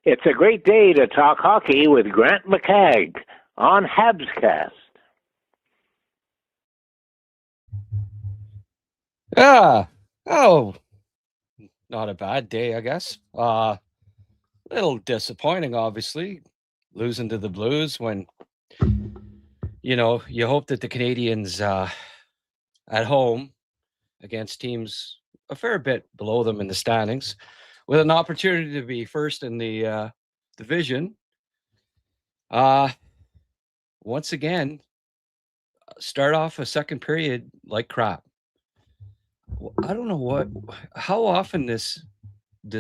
It's a great day to talk hockey with Grant McCagg on Habscast. Yeah. Oh, not a bad day, I guess. Little disappointing, obviously, losing to the Blues when, you hope that the Canadians at home against teams a fair bit below them in the standings with an opportunity to be first in the division. Once again, start off a second period like crap. I don't know how often this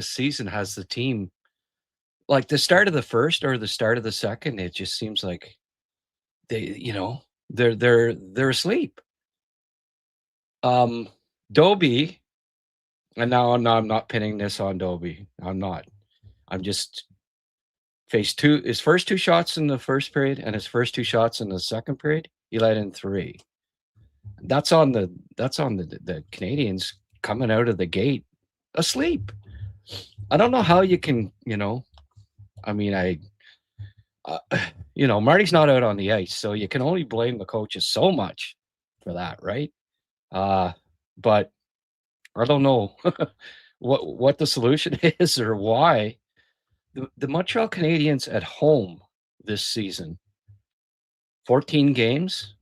season has the team, like the start of the first or the start of the second, it just seems like they're asleep. Doby, and now I'm not pinning this on Doby. I'm not. I'm just faced his first two shots in the first period and his first two shots in the second period. He let in 3. That's on the Canadians coming out of the gate asleep. I don't know how you can, I mean, Marty's not out on the ice, so you can only blame the coaches so much for that, right? But I don't know what the solution is or why. The Montreal Canadiens at home this season, 14 games,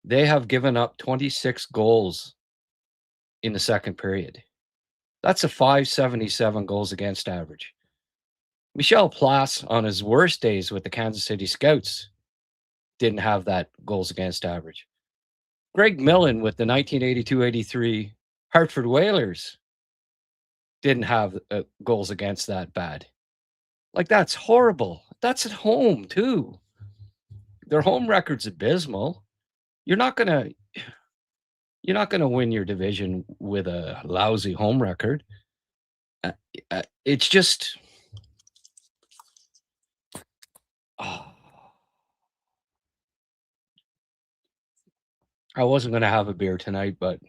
they have given up 26 goals in the second period. That's a .577 goals against average. Michel Place, on his worst days with the Kansas City Scouts, didn't have that goals against average. Greg Millen with the 1982-83 Hartford Whalers didn't have goals against that bad. Like, that's horrible. That's at home, too. Their home record's abysmal. You're not gonna win your division with a lousy home record. It's just... I wasn't going to have a beer tonight, but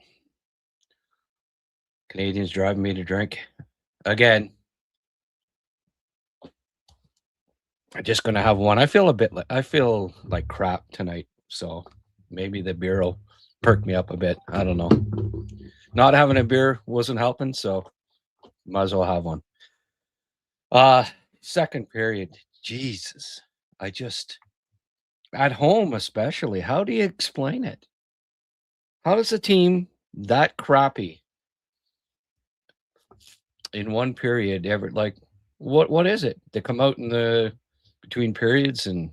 Canadians driving me to drink again. I'm just going to have one. I feel like crap tonight, so maybe the beer will perk me up a bit. I don't know. Not having a beer wasn't helping, so might as well have one. Second period, Jesus. At home especially, how do you explain it? How does a team that crappy in one period ever, like, what is it? They come out in the between periods and,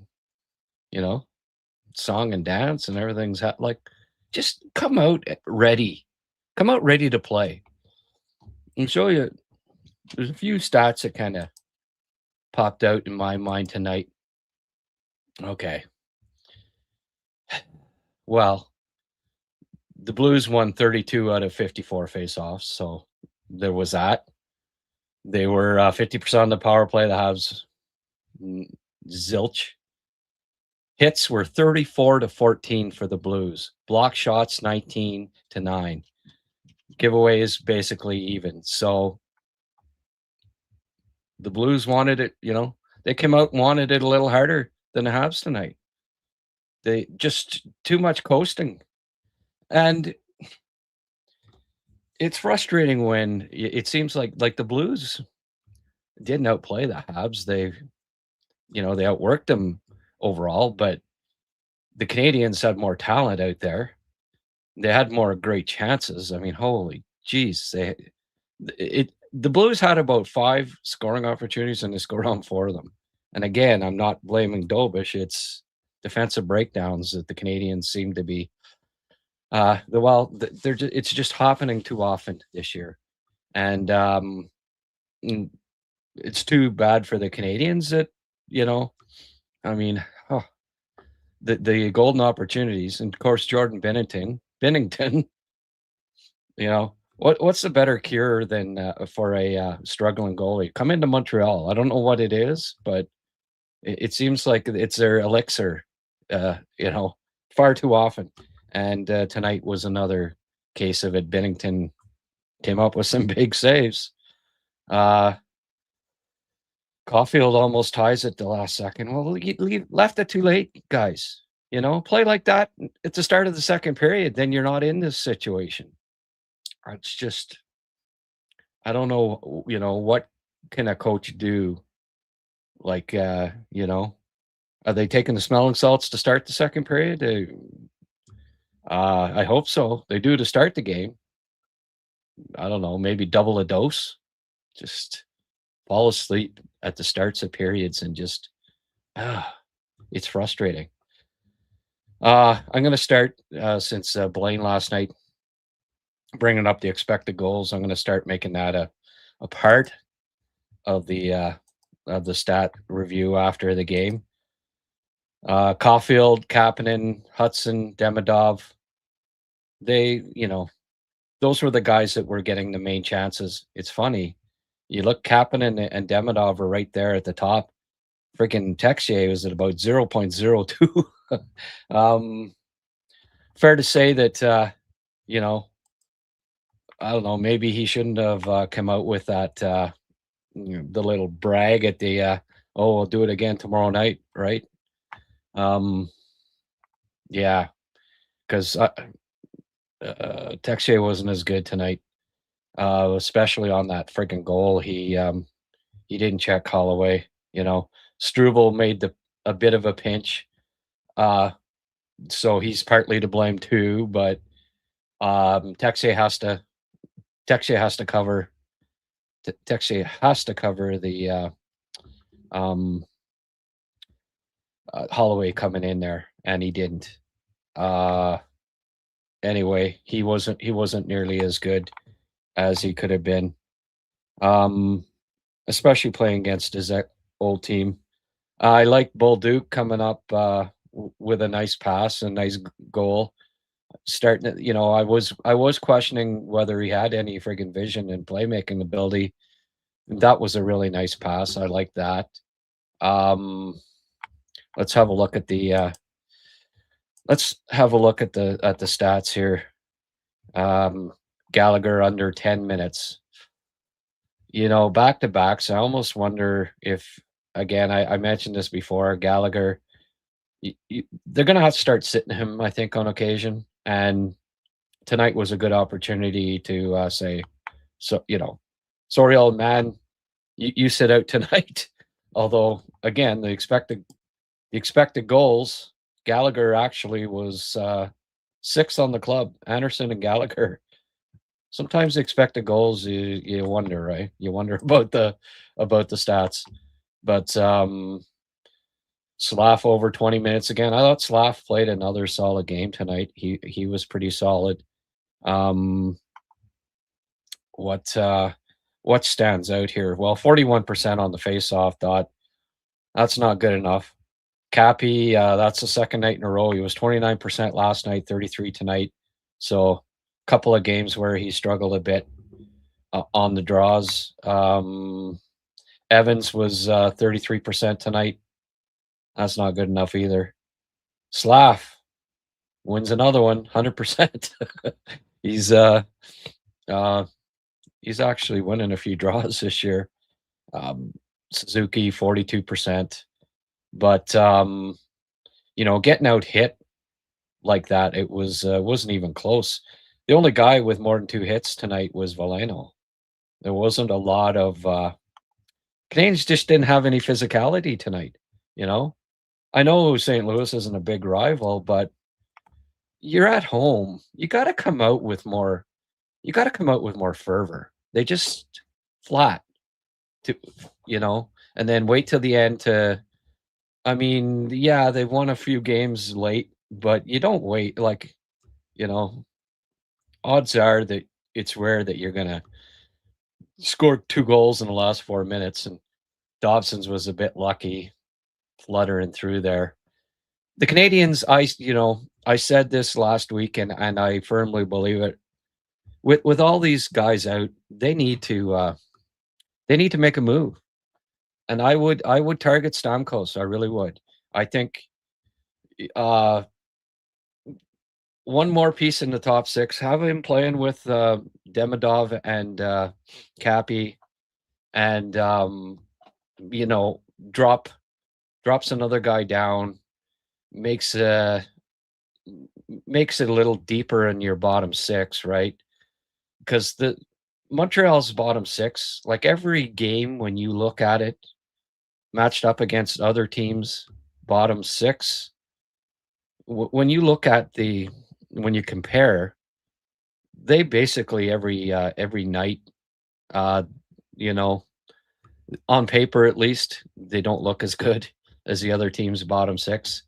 song and dance and everything's like, just come out ready. Come out ready to play. And show you, there's a few stats that kind of popped out in my mind tonight. Okay. Well, the Blues won 32 out of 54 faceoffs, so there was that. They were 50% on the power play. The Habs, zilch. Hits were 34-14 for the Blues. Block shots 19-9. Giveaways basically even. So the Blues wanted it, they came out and wanted it a little harder than the Habs tonight. They just too much coasting. And it's frustrating when it seems like the Blues didn't outplay the Habs. They outworked them overall, but the Canadians had more talent out there. They had more great chances. I mean, holy jeez. The Blues had about 5 scoring opportunities and they scored on 4 of them. And again, I'm not blaming Dobish. It's defensive breakdowns that the Canadians seem to be it's just happening too often this year. And it's too bad for the Canadians that, I mean, the golden opportunities, and of course Jordan Binnington, what's the better cure than for a struggling goalie? Come into Montreal. I don't know what it is, but it seems like it's their elixir, far too often. And tonight was another case of it. Binnington came up with some big saves. Caulfield almost ties it the last second. Well, you left it too late, guys. Play like that at the start of the second period, then you're not in this situation. It's just, I don't know, what can a coach do? Like, are they taking the smelling salts to start the second period? I hope so. They do to start the game. I don't know, maybe double a dose. Just fall asleep at the starts of periods and just, it's frustrating. I'm going to start, since Blaine last night bringing up the expected goals. I'm going to start making that a part of the stat review after the game. Caulfield, Kapanen, Hudson, Demidov, they, those were the guys that were getting the main chances. It's funny. You look, Kapanen and Demidov are right there at the top. Freaking Texier was at about 0.02. Fair to say that, I don't know, maybe he shouldn't have come out with that, the little brag at the, oh, we'll do it again tomorrow night, right? Yeah, because Texier wasn't as good tonight, especially on that freaking goal. He didn't check Holloway. Struble made a bit of a pinch, so he's partly to blame too. But Texier has to cover. Texier has to cover the Holloway coming in there, and he didn't. Anyway, he wasn't nearly as good as he could have been, especially playing against his old team. I like Bolduc coming up with a nice pass, a nice goal. Starting to, I was questioning whether he had any friggin' vision and playmaking ability. That was a really nice pass. I like that. Let's have a look at the stats here. Gallagher under 10 minutes. Back to backs. I almost wonder if, again, I mentioned this before, Gallagher, they're going to have to start sitting him, I think, on occasion. And tonight was a good opportunity to say, sorry, old man, you sit out tonight. Although, again, the expected goals, Gallagher actually was 6 on the club. Anderson and Gallagher. Sometimes the expected goals, you wonder, right? You wonder about the stats. But Slav over 20 minutes again. I thought Slav played another solid game tonight. He was pretty solid. What stands out here? Well, 41% on the faceoff dot. That's not good enough. Cappy, that's the second night in a row. He was 29% last night, 33 tonight. So a couple of games where he struggled a bit on the draws. Evans was 33% tonight. That's not good enough either. Slav wins another one, 100%. He's actually winning a few draws this year. Suzuki 42%. But getting out hit like that, it wasn't even close. The only guy with more than 2 hits tonight was Veleno. There wasn't a lot of Canadians just didn't have any physicality tonight. I know St. Louis isn't a big rival, but you're at home. You got to come out with more. You got to come out with more fervor. They just flat, and then wait till the end to. I mean, yeah, they won a few games late, but you don't wait. Like, odds are that it's rare that you're gonna score 2 goals in the last 4 minutes, and Dobson's was a bit lucky, fluttering through there. The Canadians, I said this last week, and I firmly believe it. With all these guys out, they need to make a move. And I would target Stamkos. I really would. I think one more piece in the top 6. Have him playing with Demidov and Cappy, and you know, drops another guy down, makes makes it a little deeper in your bottom six, right? Because the Montreal's bottom six, like every game when you look at it, matched up against other teams' bottom six, when you look at when you compare, they basically every night, uh, you know, on paper at least, they don't look as good as the other team's bottom six,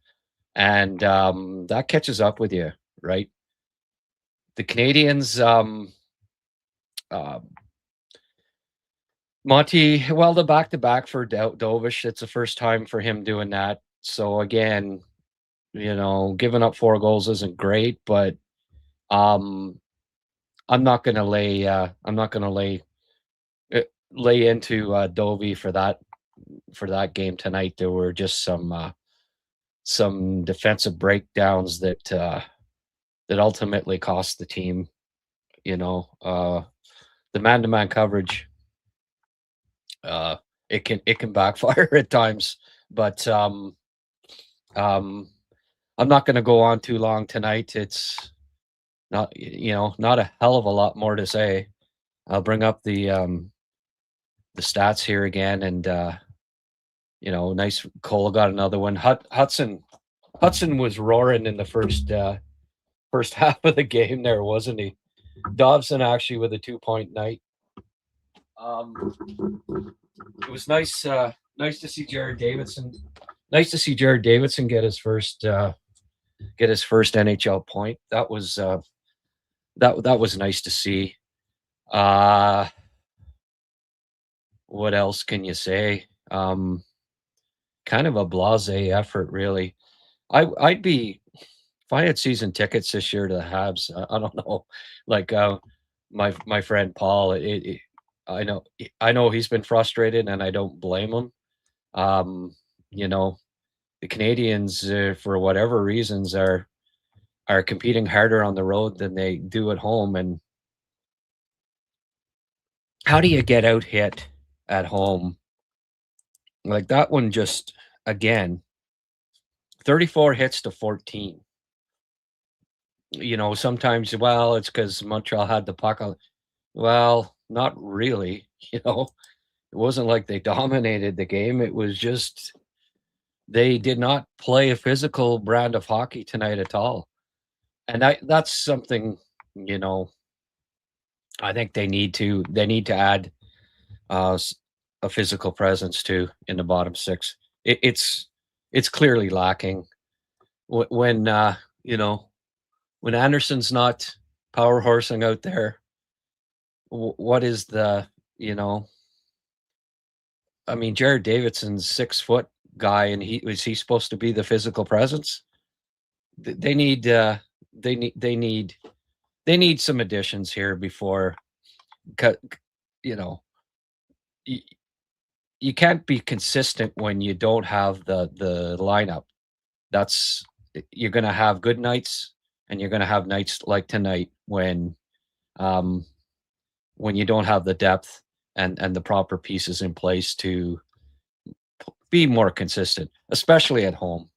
and that catches up with you, right? The Canadians, uh, Monty, well, the back to back for Dovish, it's the first time for him doing that. So again, giving up 4 goals isn't great, but um, I'm not gonna lay into Dovey for that game tonight. There were just some defensive breakdowns that ultimately cost the team. The man-to-man coverage, uh, it can backfire at times, but um, I'm not going to go on too long tonight. It's not a hell of a lot more to say. I'll bring up the stats here again, and nice. Cole got another one. Hudson was roaring in the first half of the game there, wasn't he? Dobson actually with a 2-point night. It was nice to see Jared Davidson. Nice to see Jared Davidson get his first NHL point. That was that was nice to see. What else can you say? Kind of a blasé effort, really. I'd be if I had season tickets this year to the Habs. I don't know, like my friend Paul. I know he's been frustrated, and I don't blame him. Um, you know, the Canadians, for whatever reasons, are competing harder on the road than they do at home. And how do you get out hit at home? Like that one, just again, 34 hits to 14. Sometimes, well, it's because Montreal had the puck. Well, not really. It wasn't like they dominated the game. It was just they did not play a physical brand of hockey tonight at all. And that's something, you know, I think they need to add uh, a physical presence too in the bottom six. It's clearly lacking when when Anderson's not power horsing out there. What is you know? I mean, Jared Davidson's 6 foot guy, and he supposed to be the physical presence? They need they need they need they need some additions here before, you know, you, you can't be consistent when you don't have the lineup. That's You're going to have good nights, and you're going to have nights like tonight um when you don't have the depth and the proper pieces in place to be more consistent, especially at home.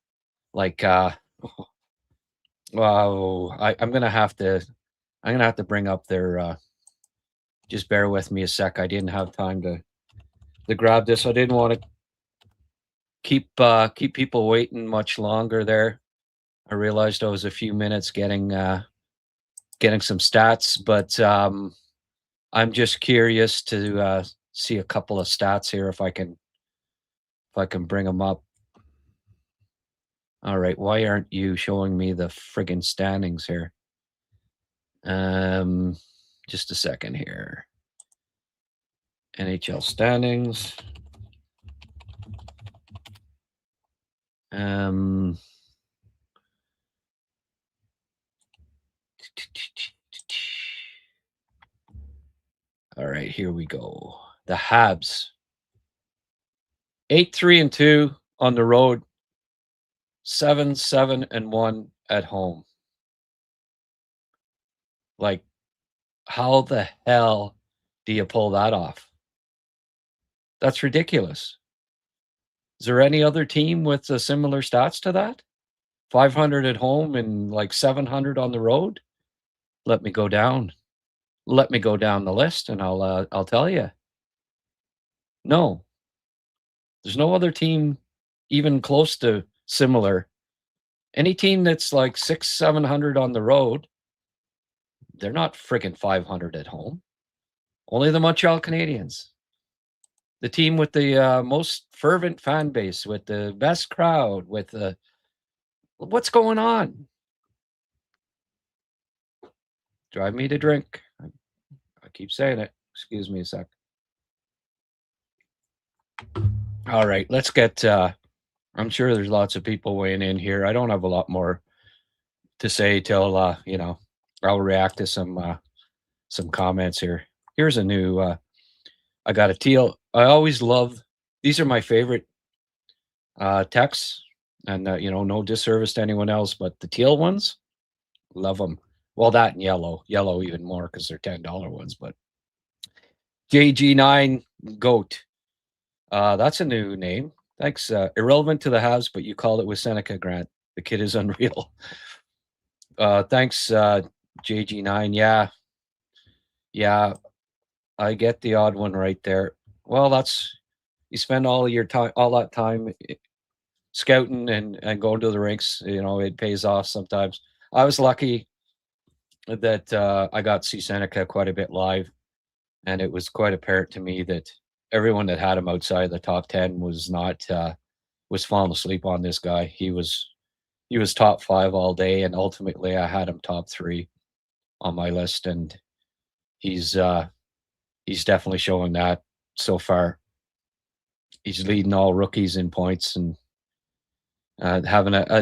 Like well, I'm gonna have to bring up their just bear with me a sec. I didn't have time to grab this. I didn't want to keep people waiting much longer there. I realized I was a few minutes getting some stats, but I'm just curious to see a couple of stats here if I can bring them up. All right, why aren't you showing me the friggin' standings here? Just a second here. NHL standings. All right, here we go. The Habs 8-3-2 on the road, 7-7-1 at home. Like, how the hell do you pull that off? That's ridiculous. there any other team with similar stats to that? 500 at home and like 700 on the road? Let me go down. Let me go down the list, and I'll tell you. No, there's no other team even close to similar. Any team that's like 700 on the road, they're not freaking 500 at home. Only the Montreal Canadiens, the team with the most fervent fan base, with the best crowd, with the what's going on? Drive me to drink. I keep saying it. Excuse me a sec. All right, let's get. I'm sure there's lots of people weighing in here. I don't have a lot more to say till I'll react to some comments here. Here's a new. I got a teal. I always love. These are my favorite texts, and no disservice to anyone else, but the teal ones, love them. Well, that and yellow even more because they're $10 ones. But JG9 Goat, that's a new name. Thanks. Irrelevant to the Habs, but you called it with Seneca, Grant. The kid is unreal. Thanks, JG9. Yeah, I get the odd one right there. Well, that's you spend all that time scouting and going to the rinks. It pays off sometimes. I was lucky that I got to see Seneca quite a bit live, and it was quite apparent to me that everyone that had him outside the top 10 was not was falling asleep on this guy. He was top 5 all day, and ultimately I had him top 3 on my list, and he's definitely showing that so far. He's leading all rookies in points, and I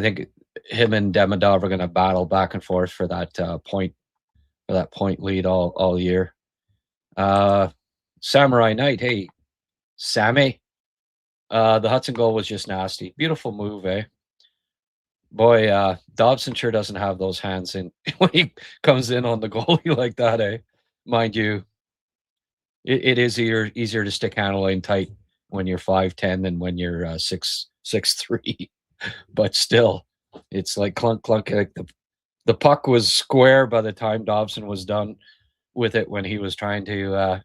think him and Demidov are going to battle back and forth for that point lead all year. Samurai Knight, hey, Sammy. The Hudson goal was just nasty. Beautiful move, eh? Boy, Dobson sure doesn't have those hands in when he comes in on the goalie like that, eh? Mind you, it is easier to stick handling tight when you're 5'10" than when you're 6'3". But still, it's like clunk. Like the puck was square by the time Dobson was done with it when he was trying to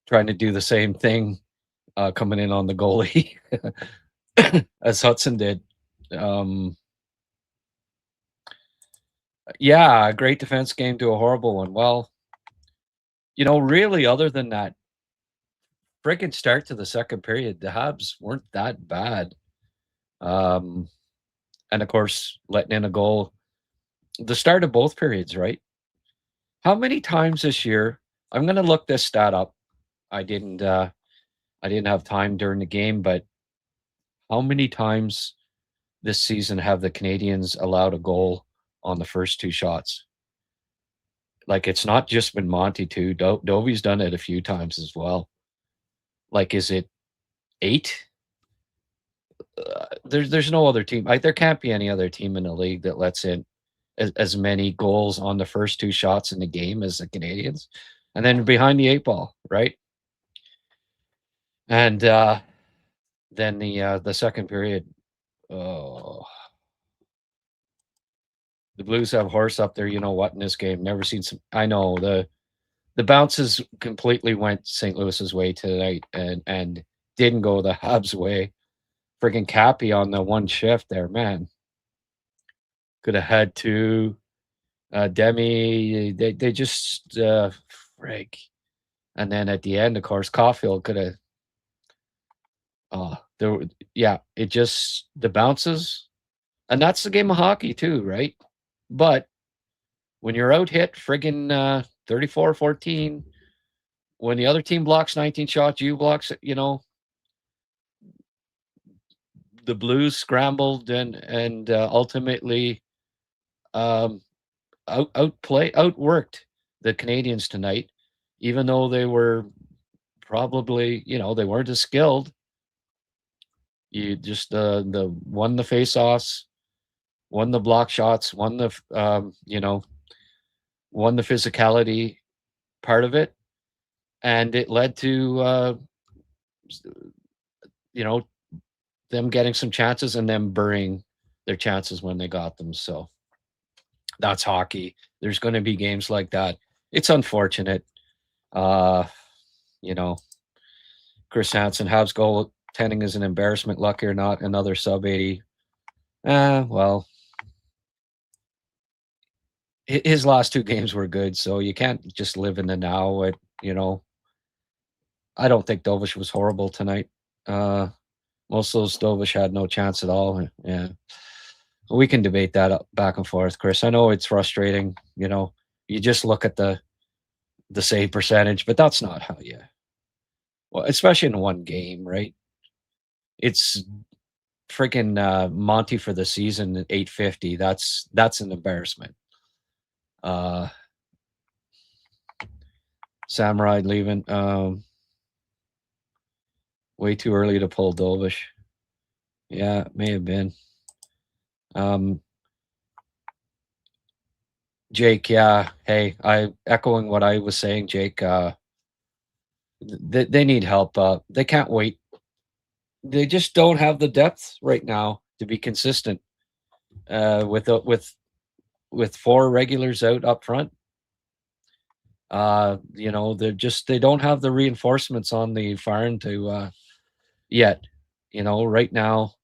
do the same thing coming in on the goalie as Hudson did. Yeah, a great defense game to a horrible one. Well, really, other than that freaking start to the second period, the Habs weren't that bad. And of course, letting in a goal, the start of both periods, right? How many times this year? I'm going to look this stat up. I didn't have time during the game, but how many times this season have the Canadiens allowed a goal on the first 2 shots? Like, it's not just been Monty too. Dovy's done it a few times as well. Like, is it 8? There's no other team. There can't be any other team in the league that lets in as many goals on the first 2 shots in the game as the Canadiens, and then behind the 8 ball, right? And then the second period, oh, the Blues have horse up there. You know what in this game? Never seen some. I know the bounces completely went St. Louis's way tonight, and didn't go the Habs' way. Friggin' Cappy on the one shift there, man. Could have had to Demi. They just frig. And then at the end, of course, Caulfield could have. It just the bounces, and that's the game of hockey too, right? But when you're out hit friggin' 34-14, when the other team blocks 19 shots, you blocks, the Blues scrambled and ultimately outworked the Canadiens tonight, even though they were probably, they weren't as skilled. You just the won the face-offs, won the block shots, won the won the physicality part of it, and it led to them getting some chances and them burying their chances when they got them. So that's hockey. There's going to be games like that. It's unfortunate. Uh, you know, Chris Hansen, Habs goaltending is an embarrassment. Lucky or not, another sub 80. Well, his last two games were good, so you can't just live in the now. I don't think Dovish was horrible tonight. Most of those Dovish had no chance at all. Yeah, we can debate that back and forth, Chris. I know it's frustrating. You just look at the save percentage, but that's not how you. Well, especially in one game, right? It's freaking Monty for the season at 850. That's an embarrassment. Samurai leaving. Way too early to pull Dovish. Yeah, it may have been. Jake, yeah. Hey, I echoing what I was saying, Jake. They need help. They can't wait. They just don't have the depth right now to be consistent. With four regulars out up front, they don't have the reinforcements on the farm to yet. Right now,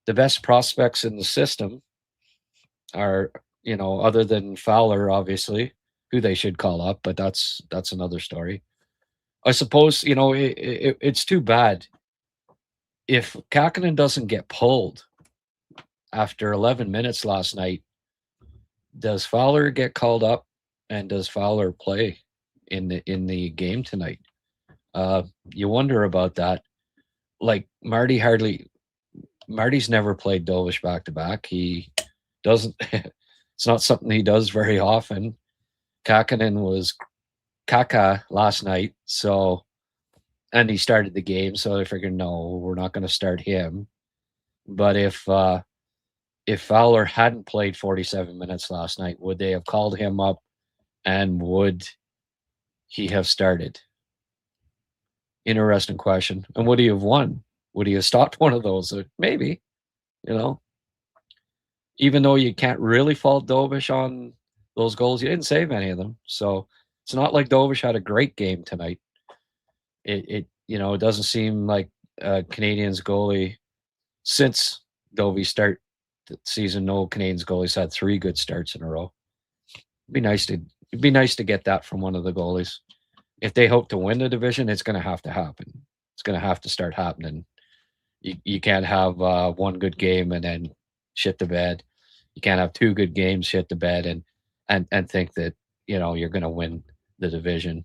the best prospects in the system are, other than Fowler, obviously, who they should call up, but that's another story. I suppose, it's too bad if Kakinen doesn't get pulled after 11 minutes last night. Does Fowler get called up, and does Fowler play in the game tonight? You wonder about that. Like Marty's never played Dovish back to back. He doesn't. It's not something he does very often. Kakinen was Kaka last night, and he started the game, so they figured, no, we're not going to start him. But if Fowler hadn't played 47 minutes last night, would they have called him up, and would he have started? Interesting question. And would he have won? Would he have stopped one of those? Maybe, even though you can't really fault Dovish on those goals, you didn't save any of them. So it's not like Dovish had a great game tonight. It doesn't seem like Canadians goalie since Dovey start the season. No Canadians goalies had 3 good starts in a row. It'd be nice to get that from one of the goalies. If they hope to win the division, it's going to have to happen. It's going to have to start happening. You can't have one good game and then shit the bed. You can't have 2 good games, shit the bed, and think that you're going to win the division.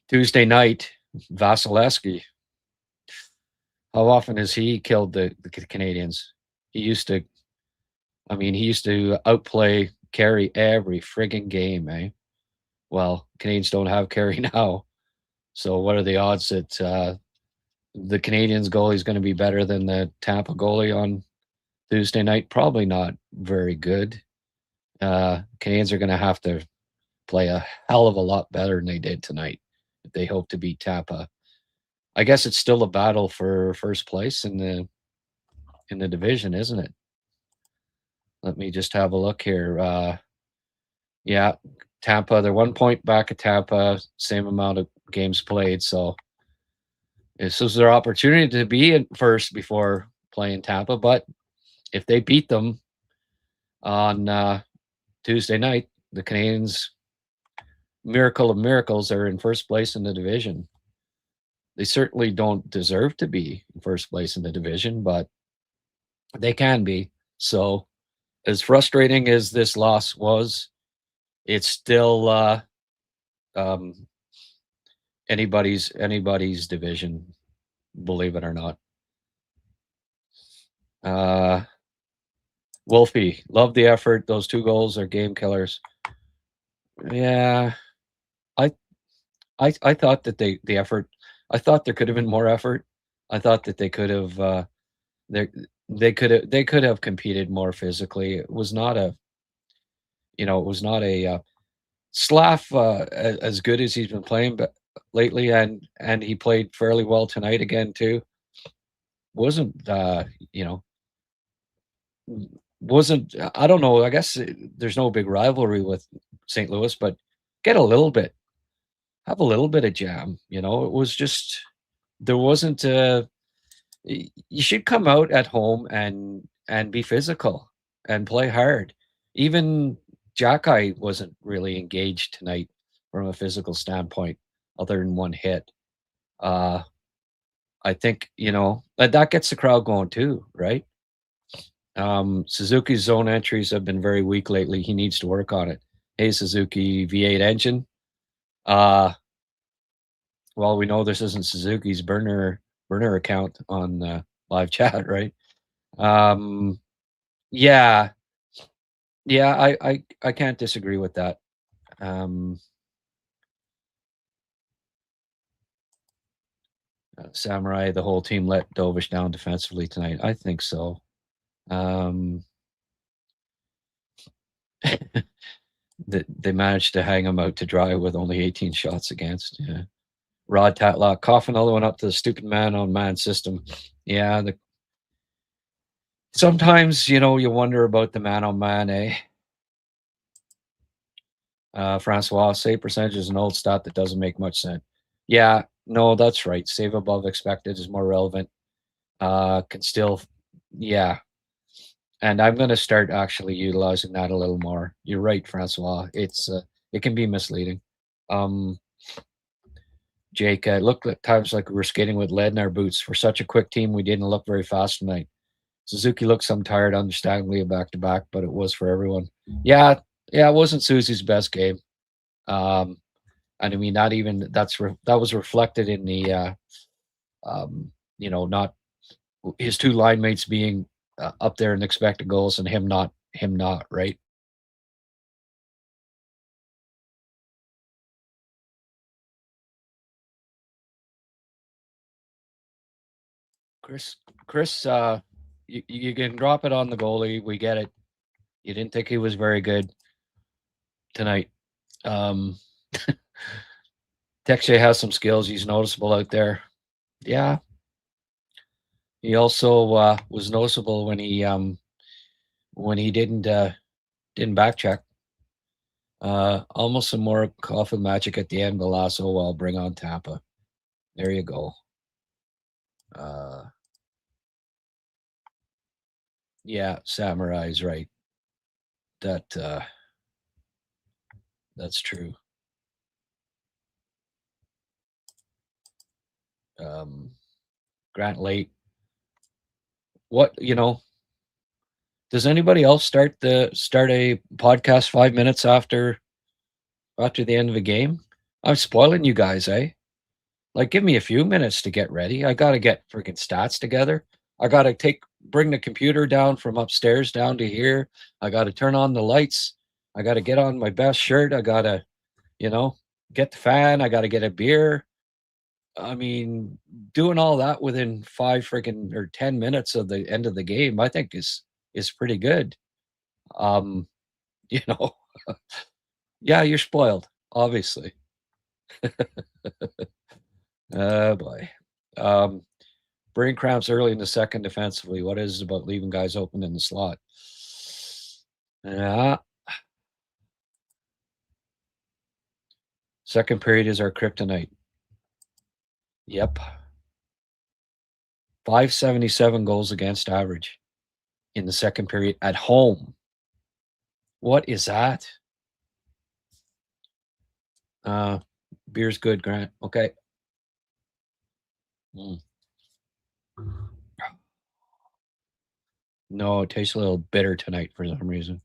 Tuesday night, Vasilevsky. How often has he killed the Canadians? He used to outplay Carey every frigging game, eh? Well, Canadians don't have Carey now. So what are the odds that the Canadians goalie is going to be better than the Tampa goalie on Tuesday night? Probably not very good. Canadians are going to have to play a hell of a lot better than they did tonight if they hope to beat Tampa. I guess it's still a battle for first place in the division, isn't it? Let me just have a look here. Yeah, Tampa, they're 1 point back at Tampa, same amount of games played. So this is their opportunity to be in first before playing Tampa. But if they beat them on Tuesday night, the Canadians, miracle of miracles, are in first place in the division. They certainly don't deserve to be in first place in the division, but they can be. So as frustrating as this loss was, it's still anybody's division, believe it or not. Wolfie, love the effort. Those 2 goals are game killers. Yeah, I thought that the effort. I thought there could have been more effort. I thought that they could have they could have competed more physically. It was not a Slav as good as he's been playing, but lately, and he played fairly well tonight again too. wasn't wasn't I don't know. I guess there's no big rivalry with St. Louis, but get a little bit, have a little bit of jam. It was just there wasn't. You should come out at home and be physical and play hard. Even Jacky wasn't really engaged tonight from a physical standpoint, other than one hit. Uh, I think that gets the crowd going too, right? Suzuki's zone entries have been very weak lately. He needs to work on it. Hey, Suzuki V8 engine. Well, we know this isn't Suzuki's burner account on live chat, right? Yeah, yeah, I can't disagree with that. Samurai, the whole team let Dovish down defensively tonight. I think so. They managed to hang him out to dry with only 18 shots against. Yeah. Rod Tatlock, cough another one up to the stupid man-on-man system. Yeah, sometimes, you wonder about the man-on-man, eh? Francois, save percentage is an old stat that doesn't make much sense. Yeah, no, that's right. Save above expected is more relevant. Can still, yeah. And I'm going to start actually utilizing that a little more. You're right, Francois. It can be misleading. Jake, it looked at times like we were skating with lead in our boots. For such a quick team, we didn't look very fast tonight. Suzuki looked some tired, understandably, back-to-back, but it was for everyone. Yeah, it wasn't Susie's best game. And I mean, not even that was reflected in the, not his two line mates being up there in expected goals and him not, right? Chris, you can drop it on the goalie. We get it. You didn't think he was very good tonight. Texe has some skills. He's noticeable out there. Yeah. He also was noticeable when he didn't back check. Almost some more coffin magic at the end. Golasso, well, bring on Tampa. There you go. Yeah, Samurai's right. That's true. Grant late. What does anybody else start a podcast 5 minutes after the end of a game? I'm spoiling you guys, eh? Like, give me a few minutes to get ready. I gotta get freaking stats together. I gotta bring the computer down from upstairs down to here. I gotta turn on the lights. I gotta get on my best shirt. I gotta, get the fan. I gotta get a beer. I mean, doing all that within 5 freaking or 10 minutes of the end of the game, I think is pretty good. You know, yeah, you're spoiled, obviously. Oh boy. Brain cramps early in the second defensively. What is it about leaving guys open in the slot? Yeah. Second period is our kryptonite. Yep. 577 goals against average in the second period at home. What is that? Beer's good, Grant. Okay. No, it tastes a little bitter tonight for some reason.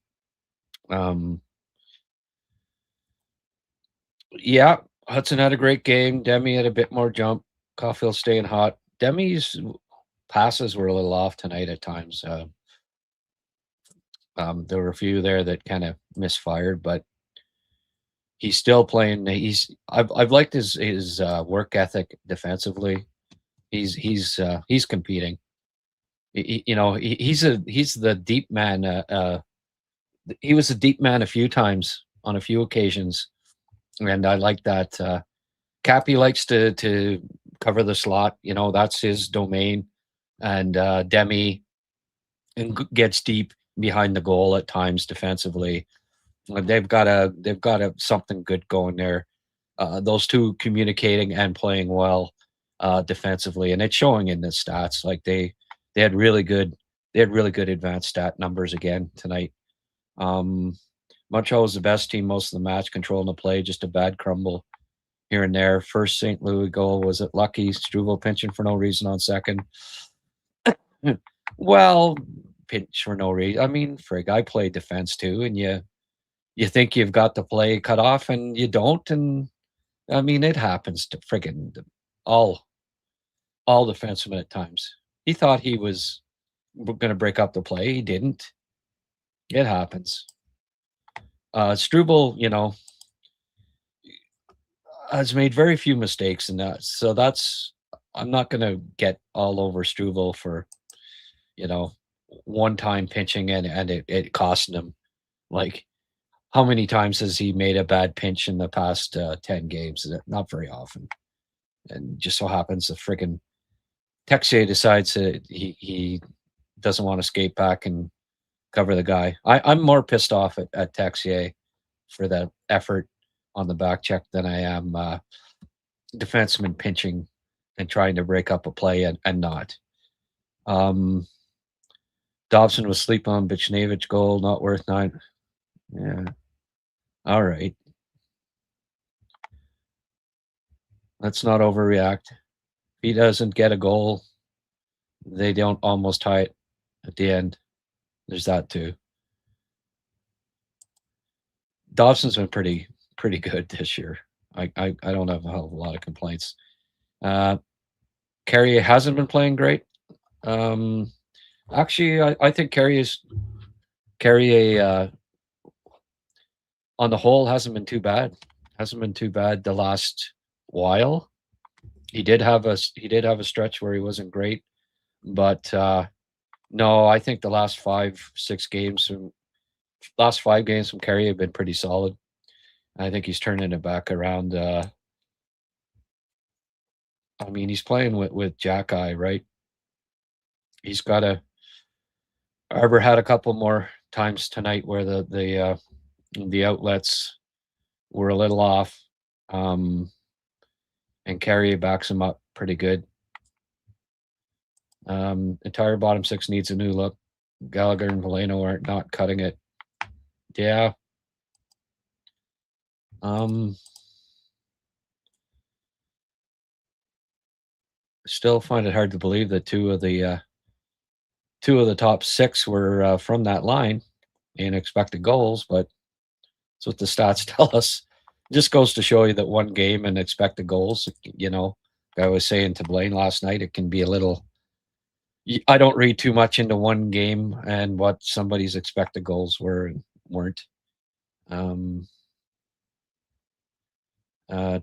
Yeah, Hudson had a great game. Demi had a bit more jump. Caulfield staying hot. Demi's passes were a little off tonight at times. There were a few there that kind of misfired, but he's still playing. I've liked his work ethic defensively. He's competing. He's the deep man. He was a deep man a few times on a few occasions, and I like that. Cappy likes to cover the slot. That's his domain. and Demi gets deep behind the goal at times defensively. They've got a something good going there. Those two communicating and playing well defensively, and it's showing in the stats. Like they had really good advanced stat numbers again tonight. Montreal was the best team most of the match, controlling the play, just a bad crumble here and there. First St. Louis goal was it lucky? Struble pinching for no reason on second. Well, pinch for no reason. I mean, frig, I play defense too, and you think you've got the play cut off, and you don't. And I mean, it happens to friggin' all defensemen at times. He thought he was going to break up the play. He didn't. It happens. Struble, has made very few mistakes in that. So I'm not going to get all over Struble for, one-time pinching and it costing him. Like, how many times has he made a bad pinch in the past 10 games? Not very often. And just so happens the friggin' Texier decides that he doesn't want to skate back and cover the guy. I'm more pissed off at Texier for that effort on the back check than I am defenseman pinching and trying to break up a play and not. Dobson was sleep on Bichnevich goal, not worth 9. Yeah. All right. Let's not overreact. If he doesn't get a goal, they don't almost tie it at the end. There's that too. Dobson's been pretty good this year. I don't have a hell of a lot of complaints. Carrier hasn't been playing great. Actually, I think Carrier on the whole hasn't been too bad. Hasn't been too bad the last while. He did have a stretch where he wasn't great, but no, I think the last 5 games from Carrier have been pretty solid. I think he's turning it back around. I mean, he's playing with Jack Eye, right? He's got to. Arbor had a couple more times tonight where the outlets were a little off, and Carrier backs him up pretty good. Entire bottom six needs a new look. Gallagher and Veleno are not cutting it. Yeah. Still find it hard to believe that two of the top 6 were from that line in expected goals, but that's what the stats tell us. It just goes to show you that one game and expected goals, I was saying to Blaine last night, it can be a little. I don't read too much into one game and what somebody's expected goals were and weren't.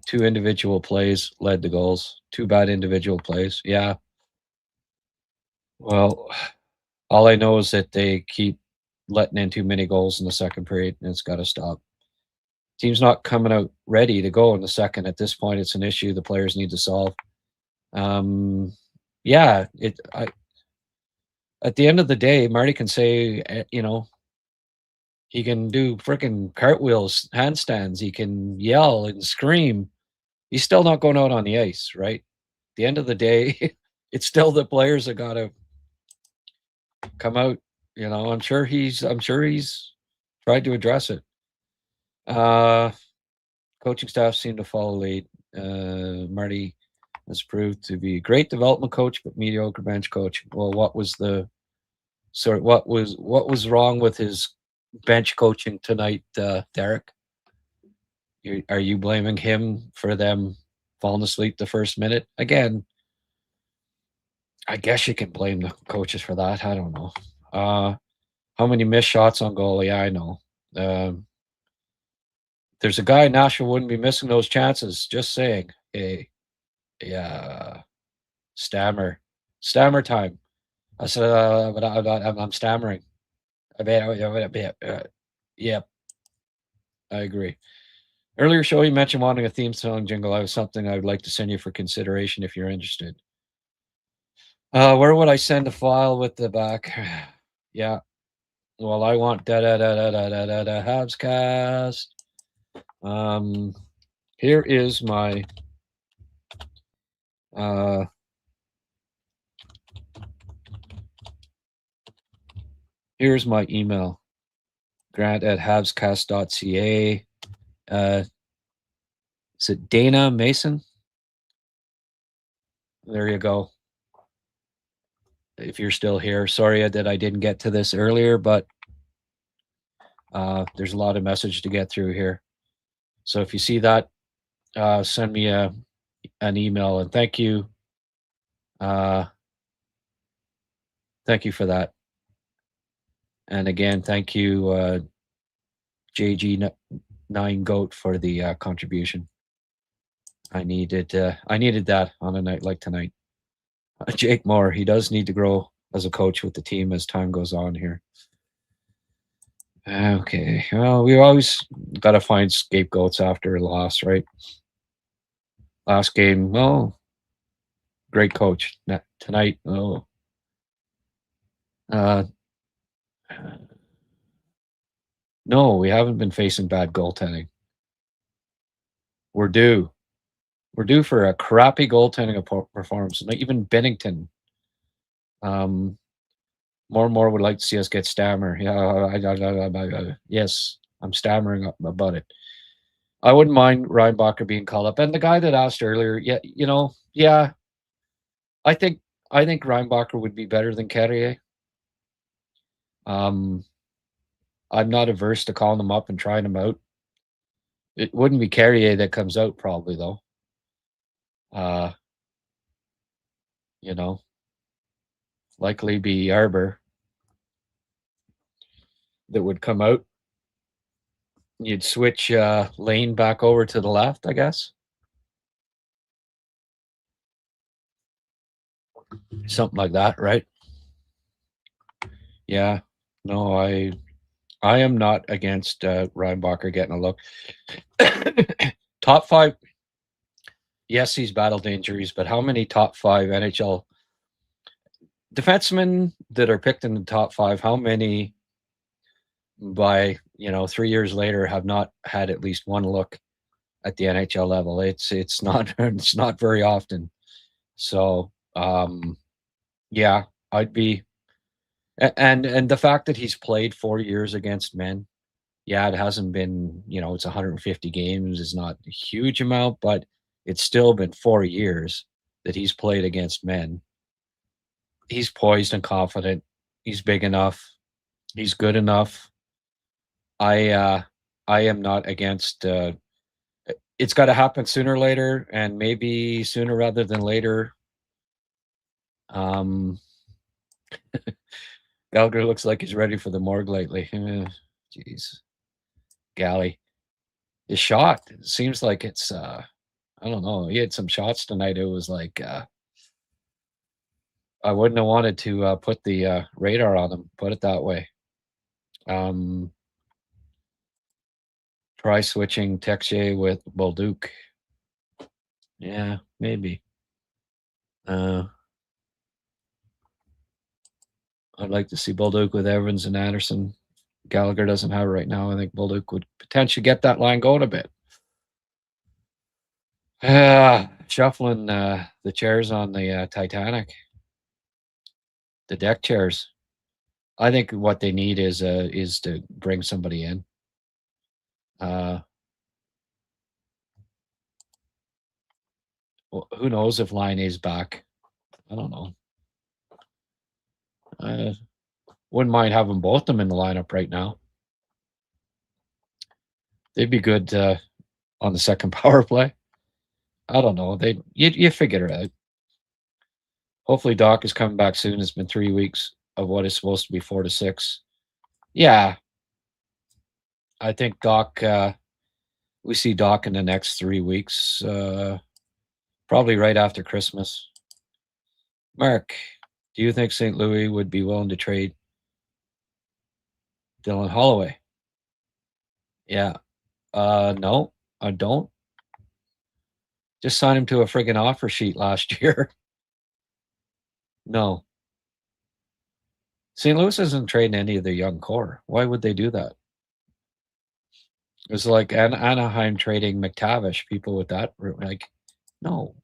2 individual plays led to goals. 2 bad individual plays. Yeah. Well, all I know is that they keep letting in too many goals in the second period, and it's got to stop. Team's not coming out ready to go in the second. At this point, it's an issue the players need to solve. Yeah, at the end of the day, Marty can say, he can do freaking cartwheels, handstands. He can yell and scream. He's still not going out on the ice, right? At the end of the day, it's still the players that got to come out. I'm sure he's tried to address it. Coaching staff seem to follow lead. Marty has proved to be a great development coach, but mediocre bench coach. Well, what was wrong with his bench coaching tonight, Derek? Are you blaming him for them falling asleep the first minute? Again, I guess you can blame the coaches for that. I don't know. How many missed shots on goal? Yeah, I know. There's a guy in Nashville wouldn't be missing those chances. Just saying. Hey, yeah, stammer time. I said, but I'm stammering. Yep, I agree. Earlier show, you mentioned wanting a theme song jingle. I have something I would like to send you for consideration if you're interested. Where would I send a file with the back? Yeah. Well, I want Habscast. Here is my here's my email. Grant@habscast.ca. Is it Dana Mason? There you go. If you're still here, sorry that I didn't get to this earlier, but there's a lot of message to get through here. So if you see that, send me an email, and thank you. Thank you for that. And again, thank you, JG9 Goat, for the contribution. I needed that on a night like tonight. Jake Moore, he does need to grow as a coach with the team as time goes on here. Okay, well, we always got to find scapegoats after a loss, right? Last game, well, great coach. Tonight, oh, no, we haven't been facing bad goaltending. We're due for a crappy goaltending performance. Even Bennington. More and more would like to see us get Stammer. Yeah, yes, I'm stammering about it. I wouldn't mind Reinbacher being called up. And the guy that asked earlier, yeah, I think Reinbacher would be better than Carrier. I'm not averse to calling him up and trying him out. It wouldn't be Carrier that comes out, probably, though. Likely be Arbor that would come out. You'd switch Lane back over to the left, I guess. Something like that, right? Yeah. No, I am not against Reinbacher getting a look. Top 5. Yes, he's battled injuries, but how many top 5 NHL defensemen that are picked in the top 5, how many by 3 years later have not had at least one look at the NHL level? It's not it's not very often. So yeah, I'd be, and the fact that he's played 4 years against men, yeah, it hasn't been, it's 150 games, is not a huge amount, but it's still been 4 years that he's played against men. He's poised and confident. He's big enough. He's good enough. I am not against. It's got to happen sooner or later, and maybe sooner rather than later. Gallagher looks like he's ready for the morgue lately. Jeez, Gally, his shot, it seems like it's. I don't know. He had some shots tonight. It was like I wouldn't have wanted to put the radar on him. Put it that way. Try switching Texier with Bolduc. Yeah, maybe. I'd like to see Bolduc with Evans and Anderson. Gallagher doesn't have it right now. I think Bolduc would potentially get that line going a bit. Shuffling the chairs on the Titanic, the deck chairs. I think what they need is to bring somebody in. Who knows if Line A's back? I don't know. Wouldn't mind having both of them in the lineup right now. They'd be good on the second power play. I don't know. You figure it out. Hopefully Doc is coming back soon. It's been 3 weeks of what is supposed to be 4 to 6. Yeah. I think Doc, we see Doc in the next 3 weeks, probably right after Christmas. Mark, do you think St. Louis would be willing to trade Dylan Holloway? Yeah. No, I don't. Just sign him to a friggin' offer sheet last year. No. St. Louis isn't trading any of their young core. Why would they do that? It's like Anaheim trading McTavish, people with that. Like, no.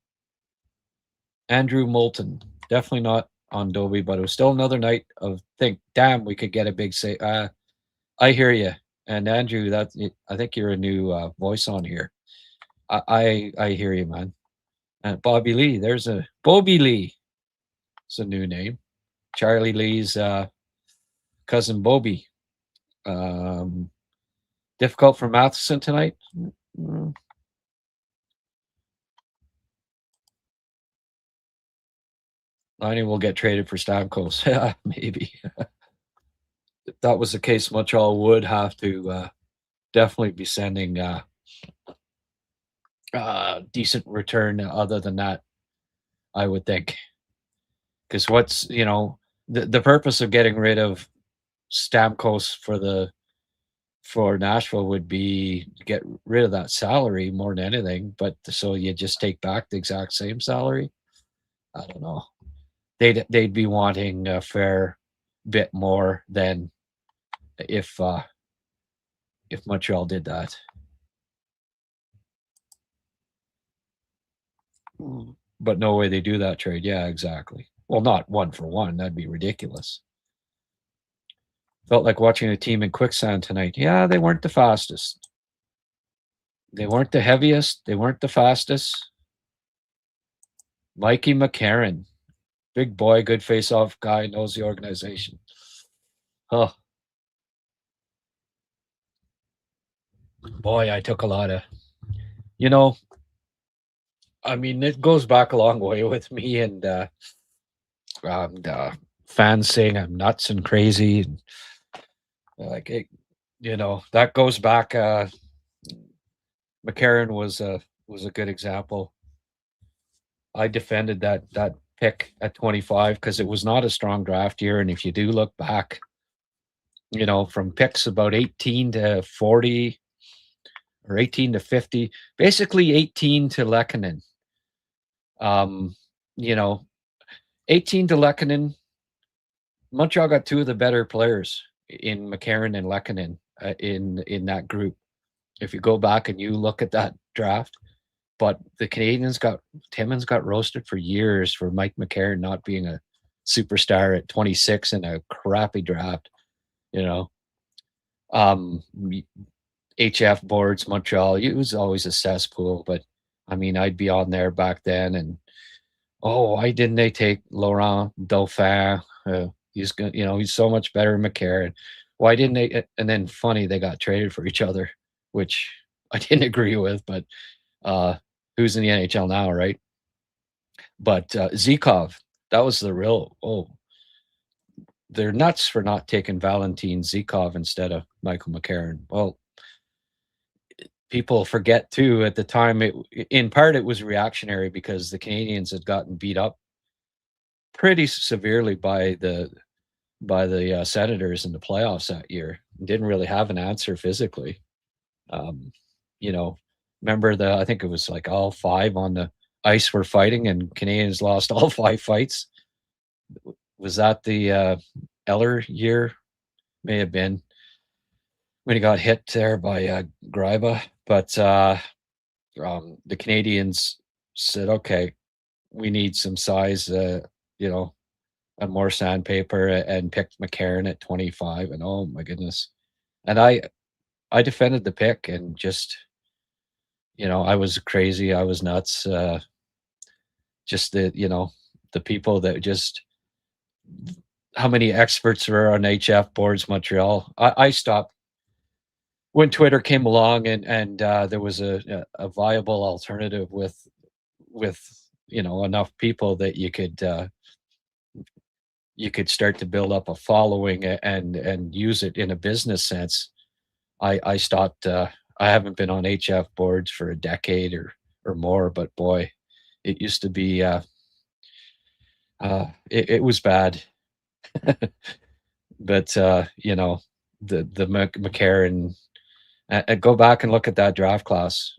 Andrew Moulton, definitely not on Dobie, but it was still another night of think, damn, we could get a big save. I hear you. And Andrew, I think you're a new voice on here. I hear you, man. And Bobby Lee, there's a Bobby Lee. It's a new name. Charlie Lee's cousin Bobby. Difficult for Matheson tonight. Liney will get traded for Stamkos. Yeah, maybe. If that was the case, Montreal would have to definitely be sending decent return other than that, I would think. Because what's, the purpose of getting rid of Stamkos for Nashville would be to get rid of that salary more than anything, but so you just take back the exact same salary. I don't know. They'd be wanting a fair bit more than if Montreal did that. But no way they do that trade. Yeah, exactly. Well, not 1-for-1. That'd be ridiculous. Felt like watching a team in quicksand tonight. Yeah, they weren't the fastest. They weren't the heaviest. They weren't the fastest. Mikey McCarron. Big boy, good face-off guy, knows the organization. Oh. Boy, I took a lot of, I mean, it goes back a long way with me and fans saying I'm nuts and crazy. And, like, it, that goes back. McCarron was a good example. I defended that pick at 25 because it was not a strong draft year. And if you do look back, from picks about 18 to 40 or 18 to 50, basically 18 to Lehkonen. 18 to Lehkonen, Montreal got two of the better players in McCarron and Lehkonen in that group. If you go back and you look at that draft, but the Canadians Timmins got roasted for years for Mike McCarron not being a superstar at 26 in a crappy draft, HF boards, Montreal, it was always a cesspool, but I mean, I'd be on there back then and, why didn't they take Laurent Dauphin? He's so much better than McCarron. Why didn't they? And then funny, they got traded for each other, which I didn't agree with, but who's in the NHL now, right? But Zykov, that was the real, they're nuts for not taking Valentin Zykov instead of Michael McCarron. Well, people forget too, at the time, in part it was reactionary because the Canadians had gotten beat up pretty severely by the Senators in the playoffs that year. Didn't really have an answer physically. Remember I think it was like all 5 on the ice were fighting and Canadians lost all 5 fights. Was that the Eller year? May have been when he got hit there by Greiba. But the Canadians said, okay, we need some size, and more sandpaper, and picked McCarron at 25. And oh my goodness. And I defended the pick and just, I was crazy. I was nuts. Just the people that just, how many experts were on HF boards, Montreal. I stopped when Twitter came along and there was a viable alternative with enough people that you could start to build up a following and use it in a business sense. I stopped. I haven't been on HF boards for a decade or more, but boy, it used to be. It was bad. But the McCarron. Go back and look at that draft class.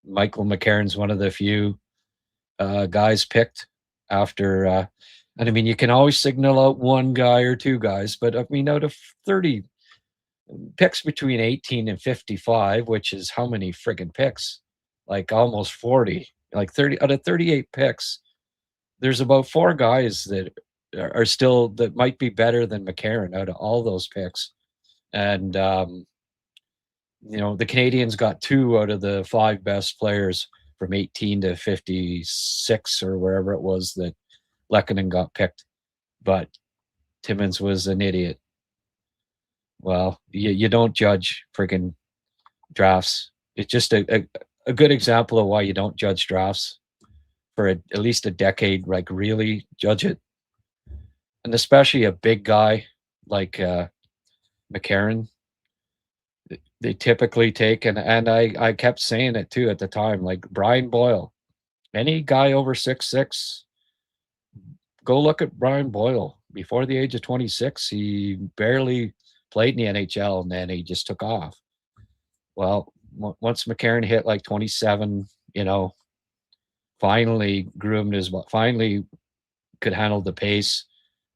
Michael McCarron's one of the few guys picked after And I mean, you can always signal out one guy or two guys, but I mean, out of 30 picks between 18 and 55, which is how many friggin' picks? Like almost 40, like 30 out of 38 picks. There's about 4 guys that are still that might be better than McCarron out of all those picks. And the Canadians got 2 out of the 5 best players from 18 to 56 or wherever it was that Lehkonen got picked. But Timmins was an idiot. Well, you don't judge friggin' drafts. It's just a good example of why you don't judge drafts for at least a decade. Like, really judge it. And especially a big guy like McCarron, they typically take, and I kept saying it too at the time, like Brian Boyle, any guy over 6'6", go look at Brian Boyle. Before the age of 26, he barely played in the NHL, and then he just took off. Well, once McCarron hit like 27, finally groomed his, finally could handle the pace,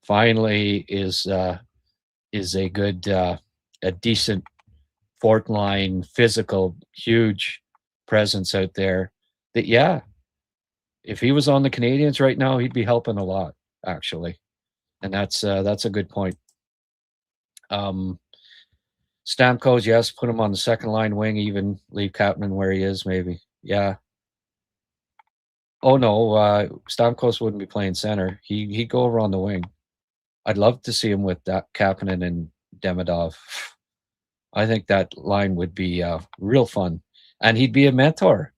finally is a good, a decent fourth line, physical, huge presence out there. That, yeah, if he was on the Canadians right now, he'd be helping a lot, actually. And that's a good point. Stamkos, yes, put him on the second line wing, even leave Kapanen where he is, maybe. Yeah. Oh no, Stamkos wouldn't be playing center. He'd go over on the wing. I'd love to see him with that Kapanen and Demidov. I think that line would be real fun, and he'd be a mentor,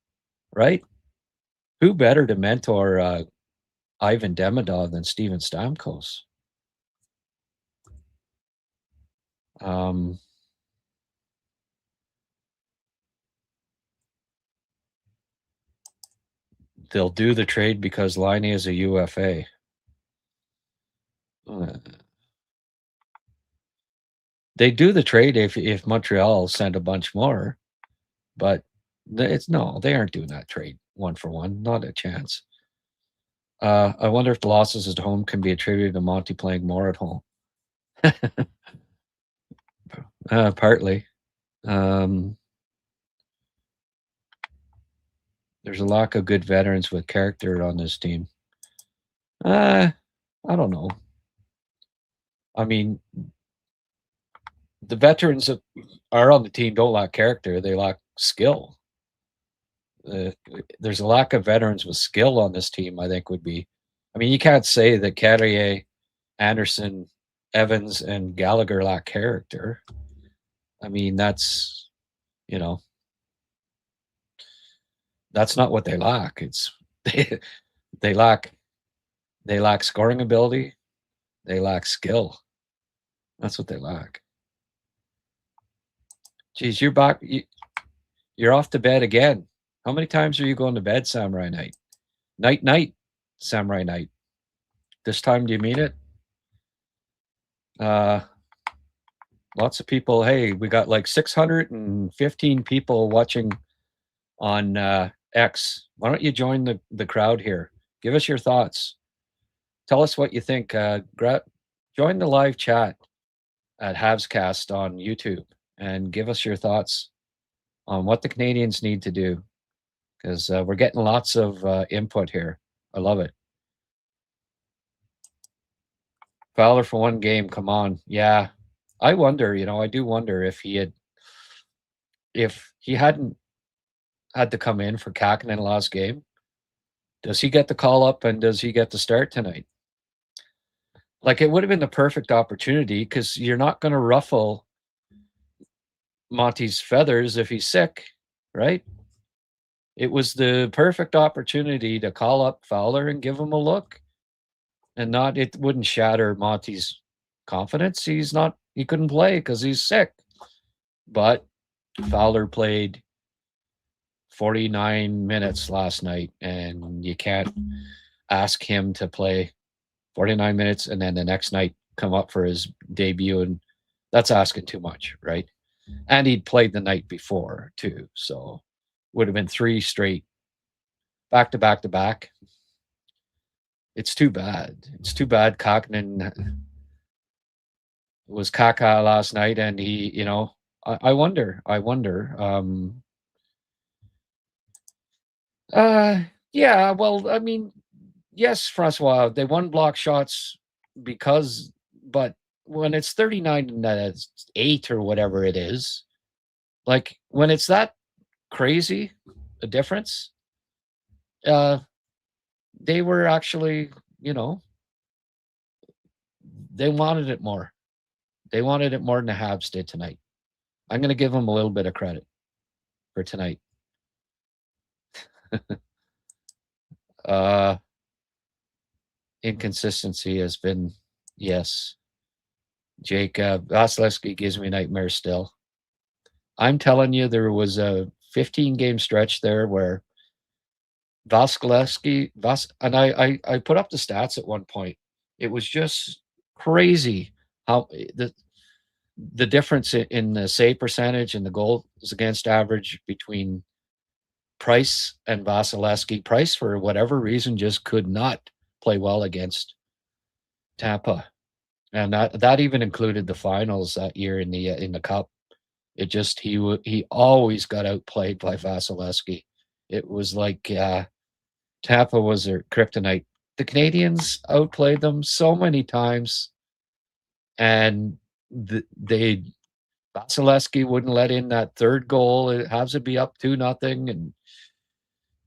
right? Who better to mentor Ivan Demidov than Steven Stamkos? They'll do the trade because Laine is a UFA. They do the trade if Montreal send a bunch more, but they aren't doing that trade 1-for-1. Not a chance. I wonder if the losses at home can be attributed to Monty playing more at home. Partly. There's a lack of good veterans with character on this team. I don't know. I mean, the veterans that are on the team don't lack character. They lack skill. There's a lack of veterans with skill on this team, I think would be. I mean, you can't say that Carrier, Anderson, Evans, and Gallagher lack character. I mean, that's not what they lack. It's they lack scoring ability. They lack skill. That's what they lack. Geez, you're back. You're off to bed again. How many times are you going to bed, Samurai Night? Night, Samurai Night. This time, do you mean it? Lots of people. Hey, we got like 615 people watching on X. Why don't you join the crowd here? Give us your thoughts. Tell us what you think. Join the live chat at Habscast on YouTube and give us your thoughts on what the Canadians need to do, because we're getting lots of input here. I love it. Fowler for one game. Come on. Yeah. I wonder, I do wonder if he hadn't had to come in for Kakinen last game, does he get the call up and does he get the start tonight? Like, it would have been the perfect opportunity, because you're not going to ruffle Monty's feathers if he's sick, right? It was the perfect opportunity to call up Fowler and give him a look, and it wouldn't shatter Monty's confidence. He couldn't play because he's sick. But Fowler played 49 minutes last night, and you can't ask him to play 49 minutes and then the next night come up for his debut, and that's asking too much, right? And he'd played the night before too, so would have been 3 straight back to back. It's too bad. It's too bad Kakinen was Kaka last night, and he, I wonder. Uh, yeah. Well, I mean, yes, Francois, they won block shots because, but when it's 39-8 or whatever it is, like when it's that crazy, a difference, uh, they were actually, they wanted it more. They wanted it more than the Habs did tonight. I'm going to give them a little bit of credit for tonight. uh, Inconsistency has been, yes. Jake Vasilevsky gives me nightmares still. I'm telling you, there was a 15-game stretch there where Vasilevsky, and I put up the stats at one point. It was just crazy how the difference in the save percentage and the goals against average between Price and Vasilevsky. Price, for whatever reason, just could not play well against Tampa, and that even included the finals that year in the cup. It just he always got outplayed by Vasilevsky. It was like Tampa was their kryptonite. The Canadians outplayed them so many times, and they Vasilevsky wouldn't let in that third goal. It has to be up 2-0, and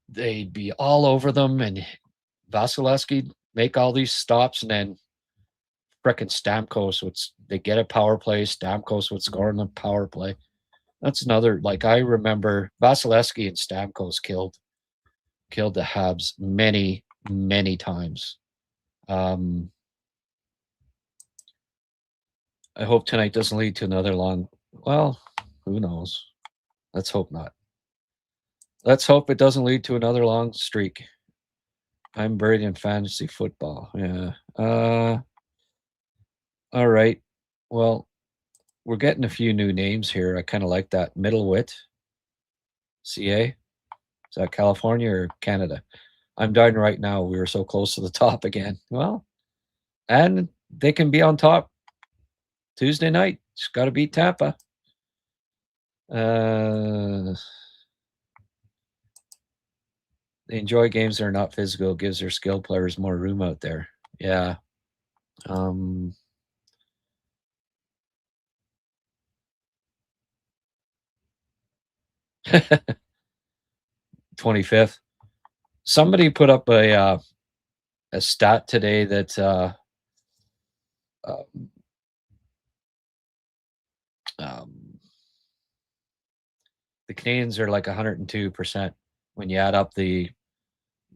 they'd be all over them. And Vasilevsky make all these stops, and then frickin' Stamkos they get a power play. Stamkos would score on the power play. That's another, like, I remember Vasilevsky and Stamkos killed the Habs many, many times. I hope tonight doesn't lead to another long, well, who knows? Let's hope not. Let's hope it doesn't lead to another long streak. I'm buried in fantasy football. Yeah. All right. Well, we're getting a few new names here. I kind of like that. Middlewit, CA. Is that California or Canada? I'm dying right now. We were so close to the top again. Well, and they can be on top Tuesday night. Just got to beat Tampa. They enjoy games that are not physical. Gives their skill players more room out there. Yeah. 25th. Somebody put up a stat today that the Canadians are like 102% when you add up the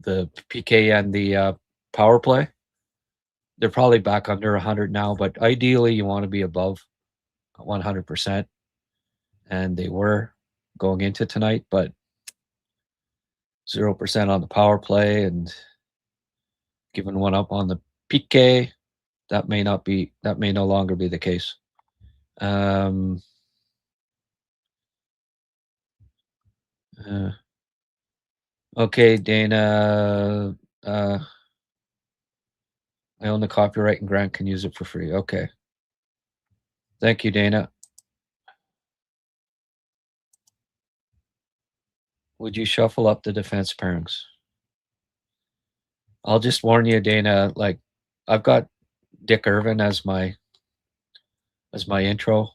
PK and the power play. They're probably back under 100 now, but ideally you want to be above 100%. And they were going into tonight, but 0% on the power play and giving one up on the PK. That may no longer be the case. Okay, Dana. I own the copyright and Grant can use it for free. Okay. Thank you, Dana. Would you shuffle up the defense pairings? I'll just warn you, Dana, like I've got Dick Irvin as my intro.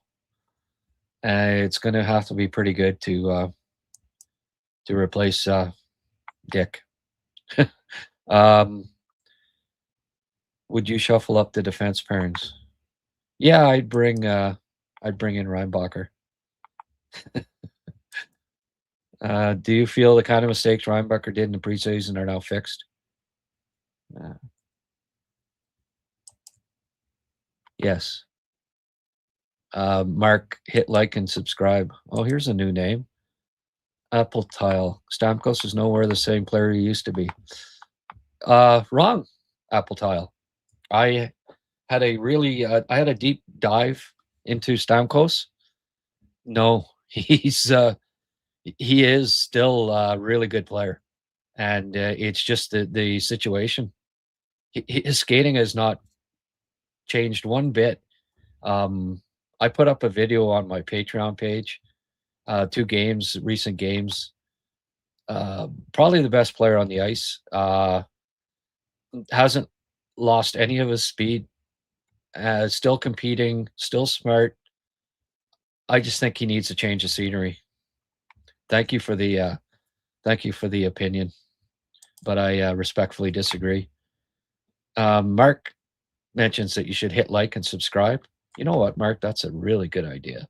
It's going to have to be pretty good to replace Dick. Would you shuffle up the defense pairings? Yeah, I'd bring in Reinbacher. Do you feel the kind of mistakes Reinbacher did in the preseason are now fixed? Yes. Mark, hit like and subscribe. Oh, here's a new name. Apple Tile. Stamkos is nowhere the same player he used to be. Wrong, Apple Tile. I had a deep dive into Stamkos. No, he is still a really good player, and it's just the situation. his skating has not changed one bit. I put up a video on my Patreon page, 2 games, recent games. Probably the best player on the ice. Hasn't lost any of his speed. Still competing, still smart. I just think he needs a change of scenery. Thank you for the opinion, but I respectfully disagree. Mark mentions that you should hit like and subscribe. You know what, Mark? That's a really good idea.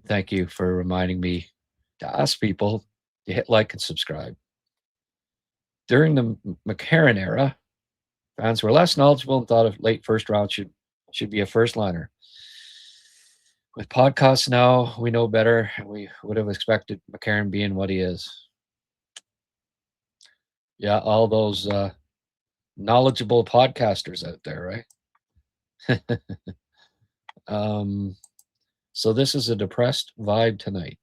Thank you for reminding me to ask people to hit like and subscribe. During the McCarron era, fans were less knowledgeable and thought of late first round should be a first liner. With podcasts now, we know better, and we would have expected McCarron being what he is. Yeah, all those knowledgeable podcasters out there, right? So this is a depressed vibe tonight.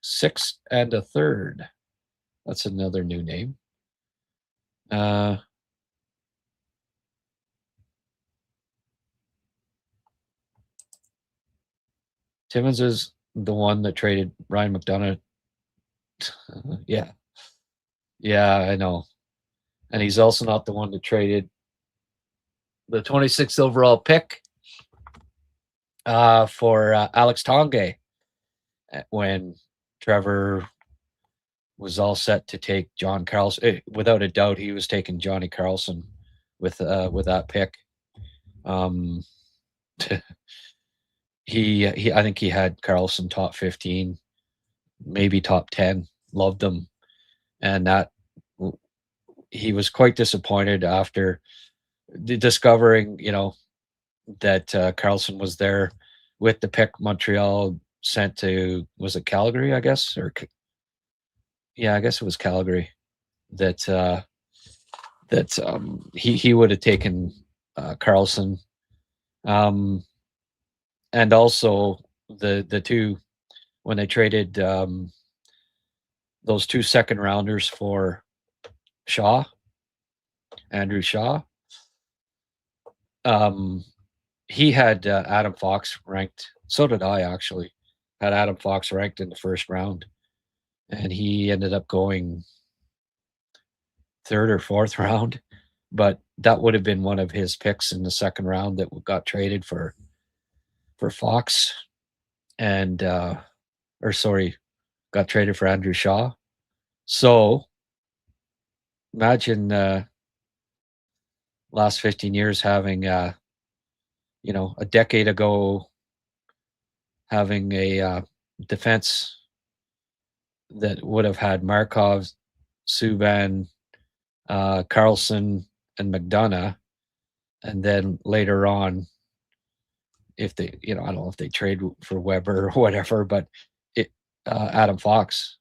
6 1/3. That's another new name. Timmins is the one that traded Ryan McDonough. Yeah. Yeah, I know. And he's also not the one that traded the 26th overall pick for Alex Tongue when Trevor was all set to take John Carlson. Without a doubt, he was taking Johnny Carlson with that pick. I think he had Carlson top 15, maybe top 10. Loved him, and that he was quite disappointed after discovering, that Carlson was there with the pick. Montreal sent to, was it Calgary? I guess, I guess it was Calgary. That he would have taken Carlson, and also the two when they traded those 2 second rounders for Shaw, Andrew Shaw. He had Adam Fox ranked. So did I, actually. Had Adam Fox ranked in the first round, and he ended up going 3rd or 4th round. But that would have been one of his picks in the second round that got traded for Fox, and got traded for Andrew Shaw. So imagine last 15 years having a decade ago having a defense that would have had Markov, Subban, Carlson, and McDonough, and then later on, if they, I don't know if they trade for Weber or whatever, but Adam Fox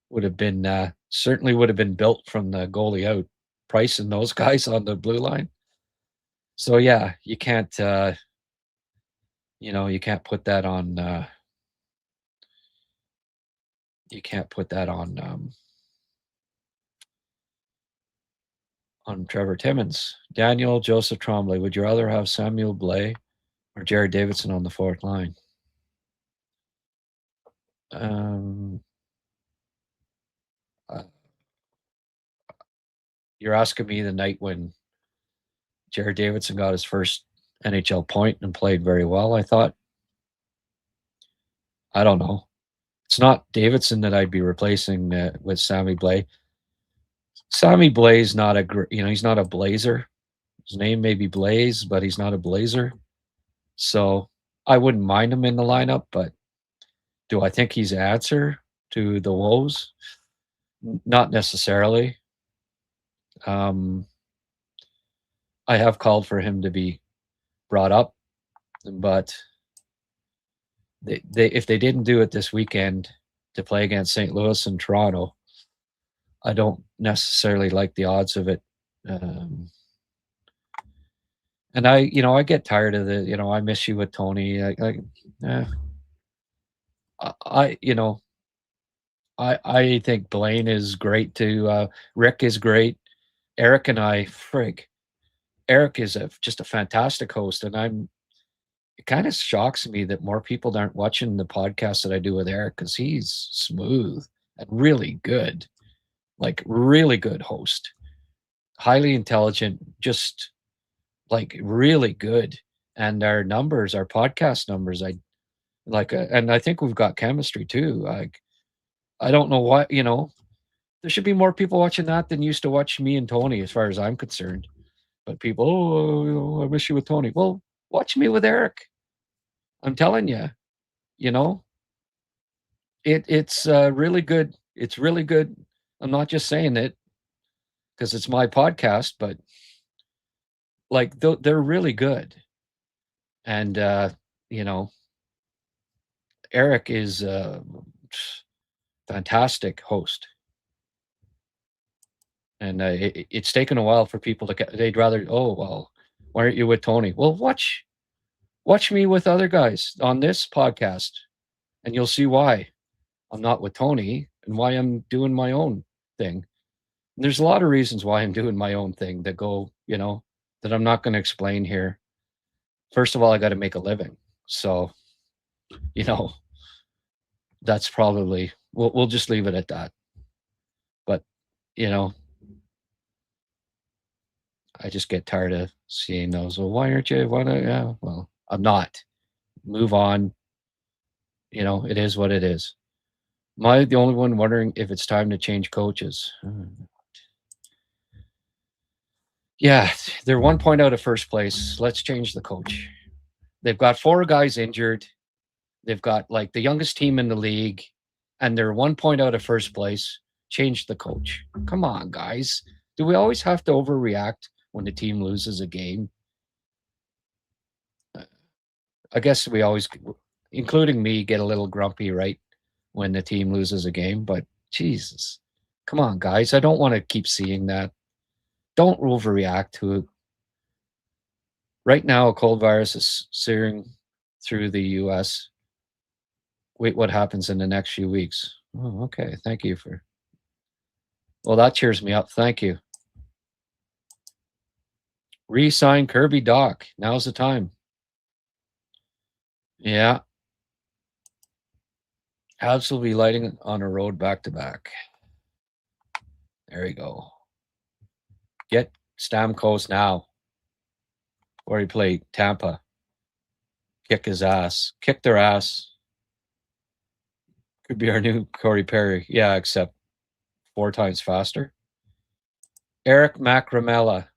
would have been certainly would have been built from the goalie out. Price and those guys on the blue line. So yeah, you can't you can't put that on on Trevor Timmins. Daniel Joseph Trombley, would you rather have Samuel Blais or Jared Davidson on the 4th line? You're asking me the night when Jared Davidson got his first NHL point and played very well, I thought. I don't know. It's not Davidson that I'd be replacing with Sammy Blais. Sammy Blais not he's not a Blazer. His name may be Blaze, but he's not a Blazer. So I wouldn't mind him in the lineup, but do I think he's the answer to the woes? Not necessarily. I have called for him to be brought up, but they if they didn't do it this weekend to play against St. Louis and Toronto, I don't necessarily like the odds of it. And I get tired of the, I miss you with Tony. I think Blaine is great too. Rick is great. Eric and I, frig. Eric is just a fantastic host, and it kind of shocks me that more people aren't watching the podcast that I do with Eric because he's smooth and really good, like really good host, highly intelligent, just like really good. And our numbers, our podcast numbers, I like, and I think we've got chemistry too. Like, I don't know why, there should be more people watching that than used to watch me and Tony, as far as I'm concerned. But people, I miss you with Tony. Well, watch me with Eric. I'm telling you, you know, it's really good. It's really good. I'm not just saying it because it's my podcast, but like they're really good. And you know, Eric is a fantastic host. And it's taken a while for people to get. They'd rather, oh well, why aren't you with Tony? Well, watch me with other guys on this podcast, and you'll see why I'm not with Tony and why I'm doing my own thing. And there's a lot of reasons why I'm doing my own thing that go, that I'm not going to explain here. First of all, I got to make a living, so you know that's probably we'll just leave it at that. But you know, I just get tired of seeing those. Well, why aren't you? Why not? Yeah, well, I'm not. Move on. It is what it is. Am I the only one wondering if it's time to change coaches? Yeah, they're 1 point out of first place. Let's change the coach. They've got 4 guys injured. They've got like the youngest team in the league, and they're 1 point out of first place. Change the coach. Come on, guys. Do we always have to overreact when the team loses a game? I guess we always, including me, get a little grumpy, right, when the team loses a game. But Jesus, come on, guys. I don't want to keep seeing that. Don't overreact to it. Right now, a cold virus is searing through the U.S. Wait, what happens in the next few weeks? Oh, okay. Thank you for. Well, that cheers me up. Thank you. Re-sign Kirby Doc. Now's the time. Yeah. Habs will be lighting on a road back to back. There you go. Get Stamkos now. Or he played Tampa. Kick his ass. Kick their ass. Could be our new Corey Perry. Yeah, except 4 times faster. Eric Macramella.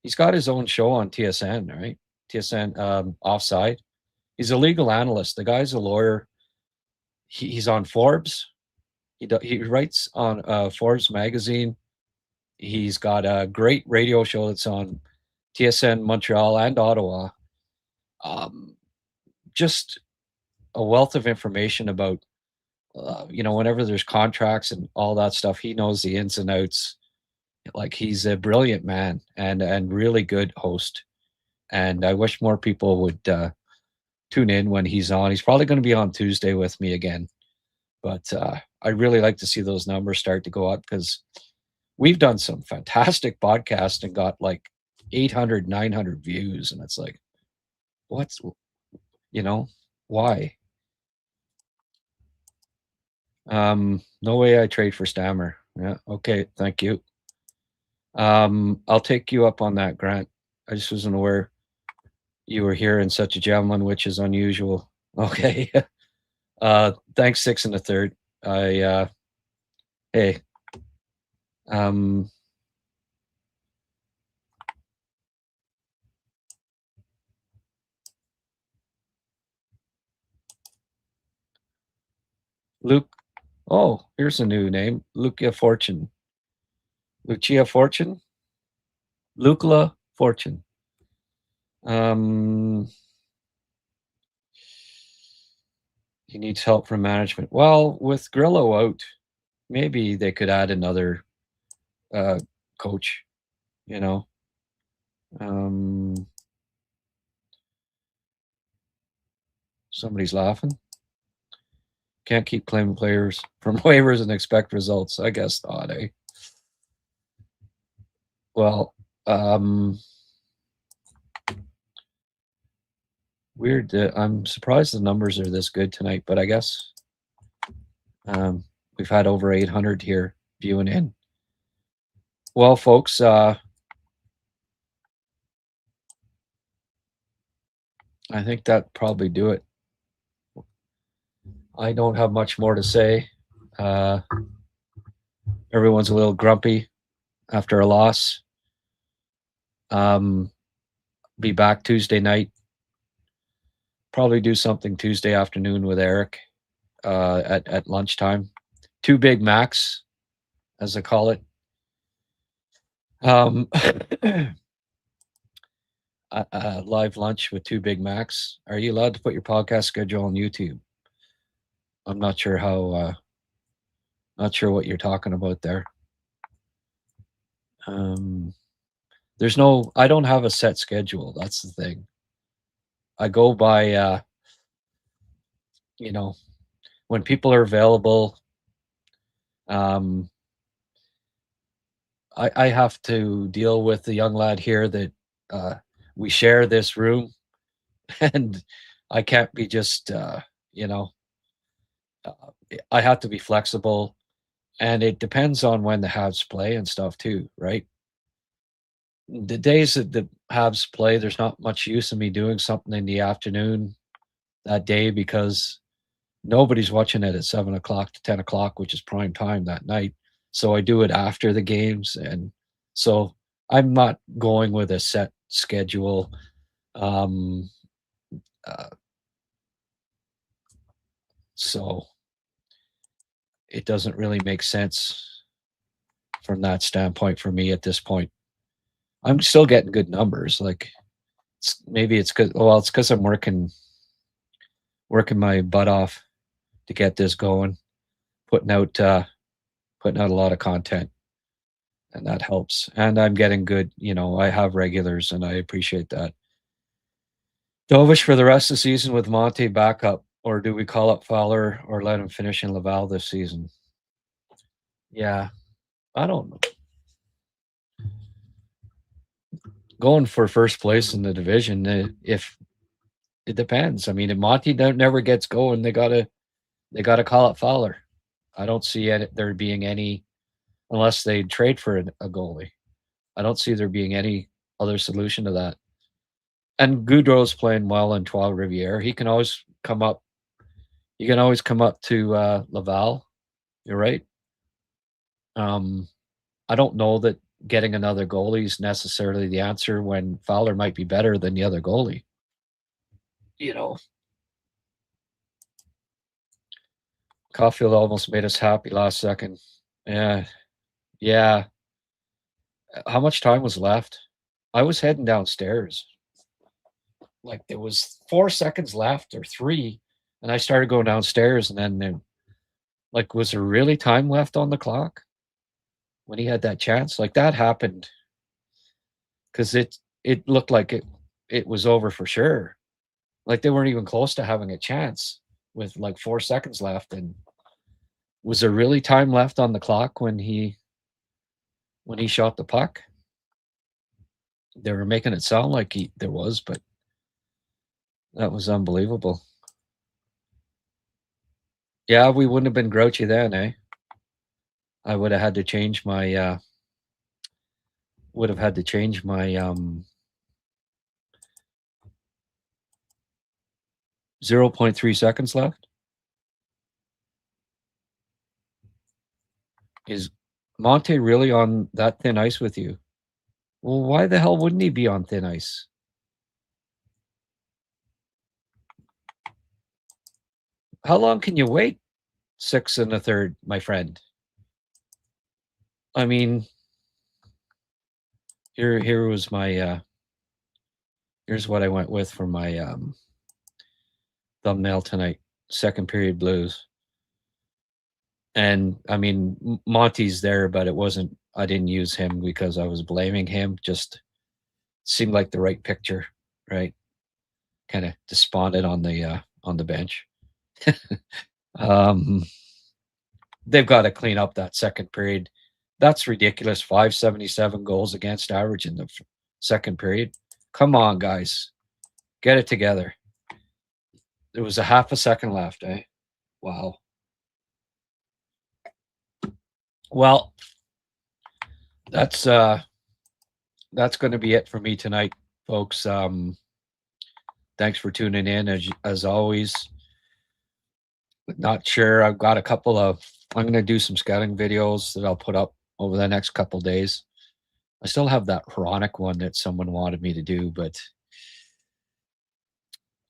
He's got his own show on TSN, right? TSN Offside. He's a legal analyst. The guy's a lawyer. He's on Forbes. He writes on Forbes magazine. He's got a great radio show that's on TSN Montreal and Ottawa. Just a wealth of information about, whenever there's contracts and all that stuff, he knows the ins and outs. Like, he's a brilliant man and really good host. And I wish more people would tune in when he's on. He's probably going to be on Tuesday with me again. But I'd really like to see those numbers start to go up because we've done some fantastic podcasts and got like 800, 900 views. And it's like, why? No way I trade for Stammer. Yeah, okay, thank you. I'll take you up on that, Grant. I just wasn't aware you were here in such a gentleman, which is unusual. Okay. Thanks, 6 1/3. Hey. Luke. Oh, here's a new name. Lucia Fortune. Lucia Fortune? Lucla Fortune. He needs help from management. Well, with Grillo out, maybe they could add another coach, somebody's laughing. Can't keep claiming players from waivers and expect results. I guess not, eh? Well, weird. I'm surprised the numbers are this good tonight, but I guess we've had over 800 here viewing in. Well, folks, I think that probably do it. I don't have much more to say. Everyone's a little grumpy after a loss. Be back Tuesday night. Probably do something Tuesday afternoon with Eric at lunchtime. 2 Big Macs, as I call it. Live lunch with 2 Big Macs. Are you allowed to put your podcast schedule on YouTube? I'm not sure how. Not sure what you're talking about there. There's no. I don't have a set schedule. That's the thing. I go by. When people are available. I have to deal with the young lad here that we share this room, and I can't be just I have to be flexible, and it depends on when the Habs play and stuff too, right? The days that the Habs play, there's not much use in me doing something in the afternoon that day because nobody's watching it at 7 o'clock to 10 o'clock, which is prime time that night. So I do it after the games, and so I'm not going with a set schedule. So it doesn't really make sense from that standpoint for me at this point. I'm still getting good numbers. Like maybe it's because it's because I'm working my butt off to get this going, putting out a lot of content, and that helps. And I'm getting good. I have regulars, and I appreciate that. Dovish for the rest of the season with Monte backup, or do we call up Fowler or let him finish in Laval this season? Yeah, I don't know. Going for first place in the division, if it depends. I mean, if Monty never gets going, they gotta call it Fowler. I don't see there being any, unless they trade for a goalie. I don't see there being any other solution to that. And Goudreau's playing well in Trois Rivières. He can always come up. You can always come up to Laval. You're right. I don't know that getting another goalie is necessarily the answer when Fowler might be better than the other goalie. Caulfield almost made us happy last second. Yeah. How much time was left? I was heading downstairs. Like there was 4 seconds left or 3, and I started going downstairs, and then was there really time left on the clock when he had that chance? Like that happened because it looked like it was over for sure. Like they weren't even close to having a chance with like 4 seconds left. And was there really time left on the clock when he shot the puck? They were making it sound like there was, but that was unbelievable. Yeah, we wouldn't have been grouchy then, eh? I would have had to change my 0.3 seconds left. Is Monte really on that thin ice with you? Well, why the hell wouldn't he be on thin ice? How long can you wait? 6 1/3, my friend. I mean, here was my here's what I went with for my thumbnail tonight. Second period blues. And I mean, Monty's there, but I didn't use him because I was blaming him. Just seemed like the right picture, right? Kind of despondent on the bench. They've got to clean up that second period. That's ridiculous. 577 goals against average in the second period. Come on, guys. Get it together. There was a half a second left, eh? Wow. Well, that's going to be it for me tonight, folks. Thanks for tuning in as always. Not sure. I've got a couple of. I'm going to do some scouting videos that I'll put up over the next couple days. I still have that chronic one that someone wanted me to do, but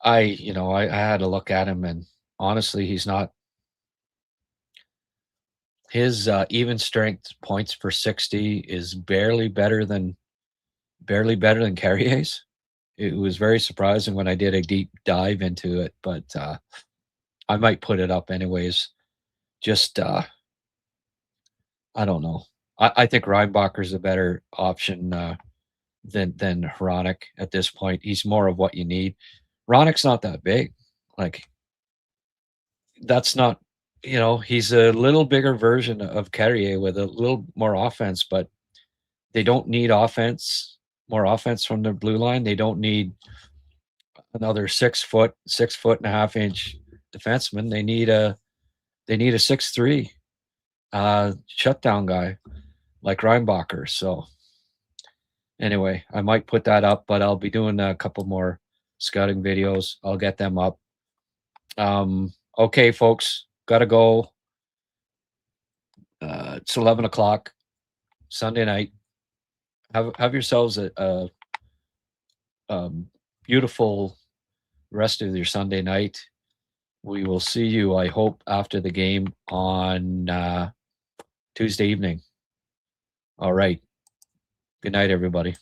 I had a look at him, and honestly, he's not. His even strength points per 60 is barely better than Carrier's. It was very surprising when I did a deep dive into it, but I might put it up anyways. Just I don't know. I think Reinbacher's a better option than Hronik at this point. He's more of what you need. Hronik's not that big. Like, that's not, he's a little bigger version of Carrier with a little more offense, but they don't need more offense from the blue line. They don't need another 6'1.5" defenseman. They need a 6'3" shutdown guy like Reinbacher. So anyway, I might put that up, but I'll be doing a couple more scouting videos. I'll get them up. Okay, folks, gotta go. It's 11 o'clock Sunday night. Have yourselves a beautiful rest of your Sunday night. We will see you, I hope, after the game on Tuesday evening. All right. Good night, everybody.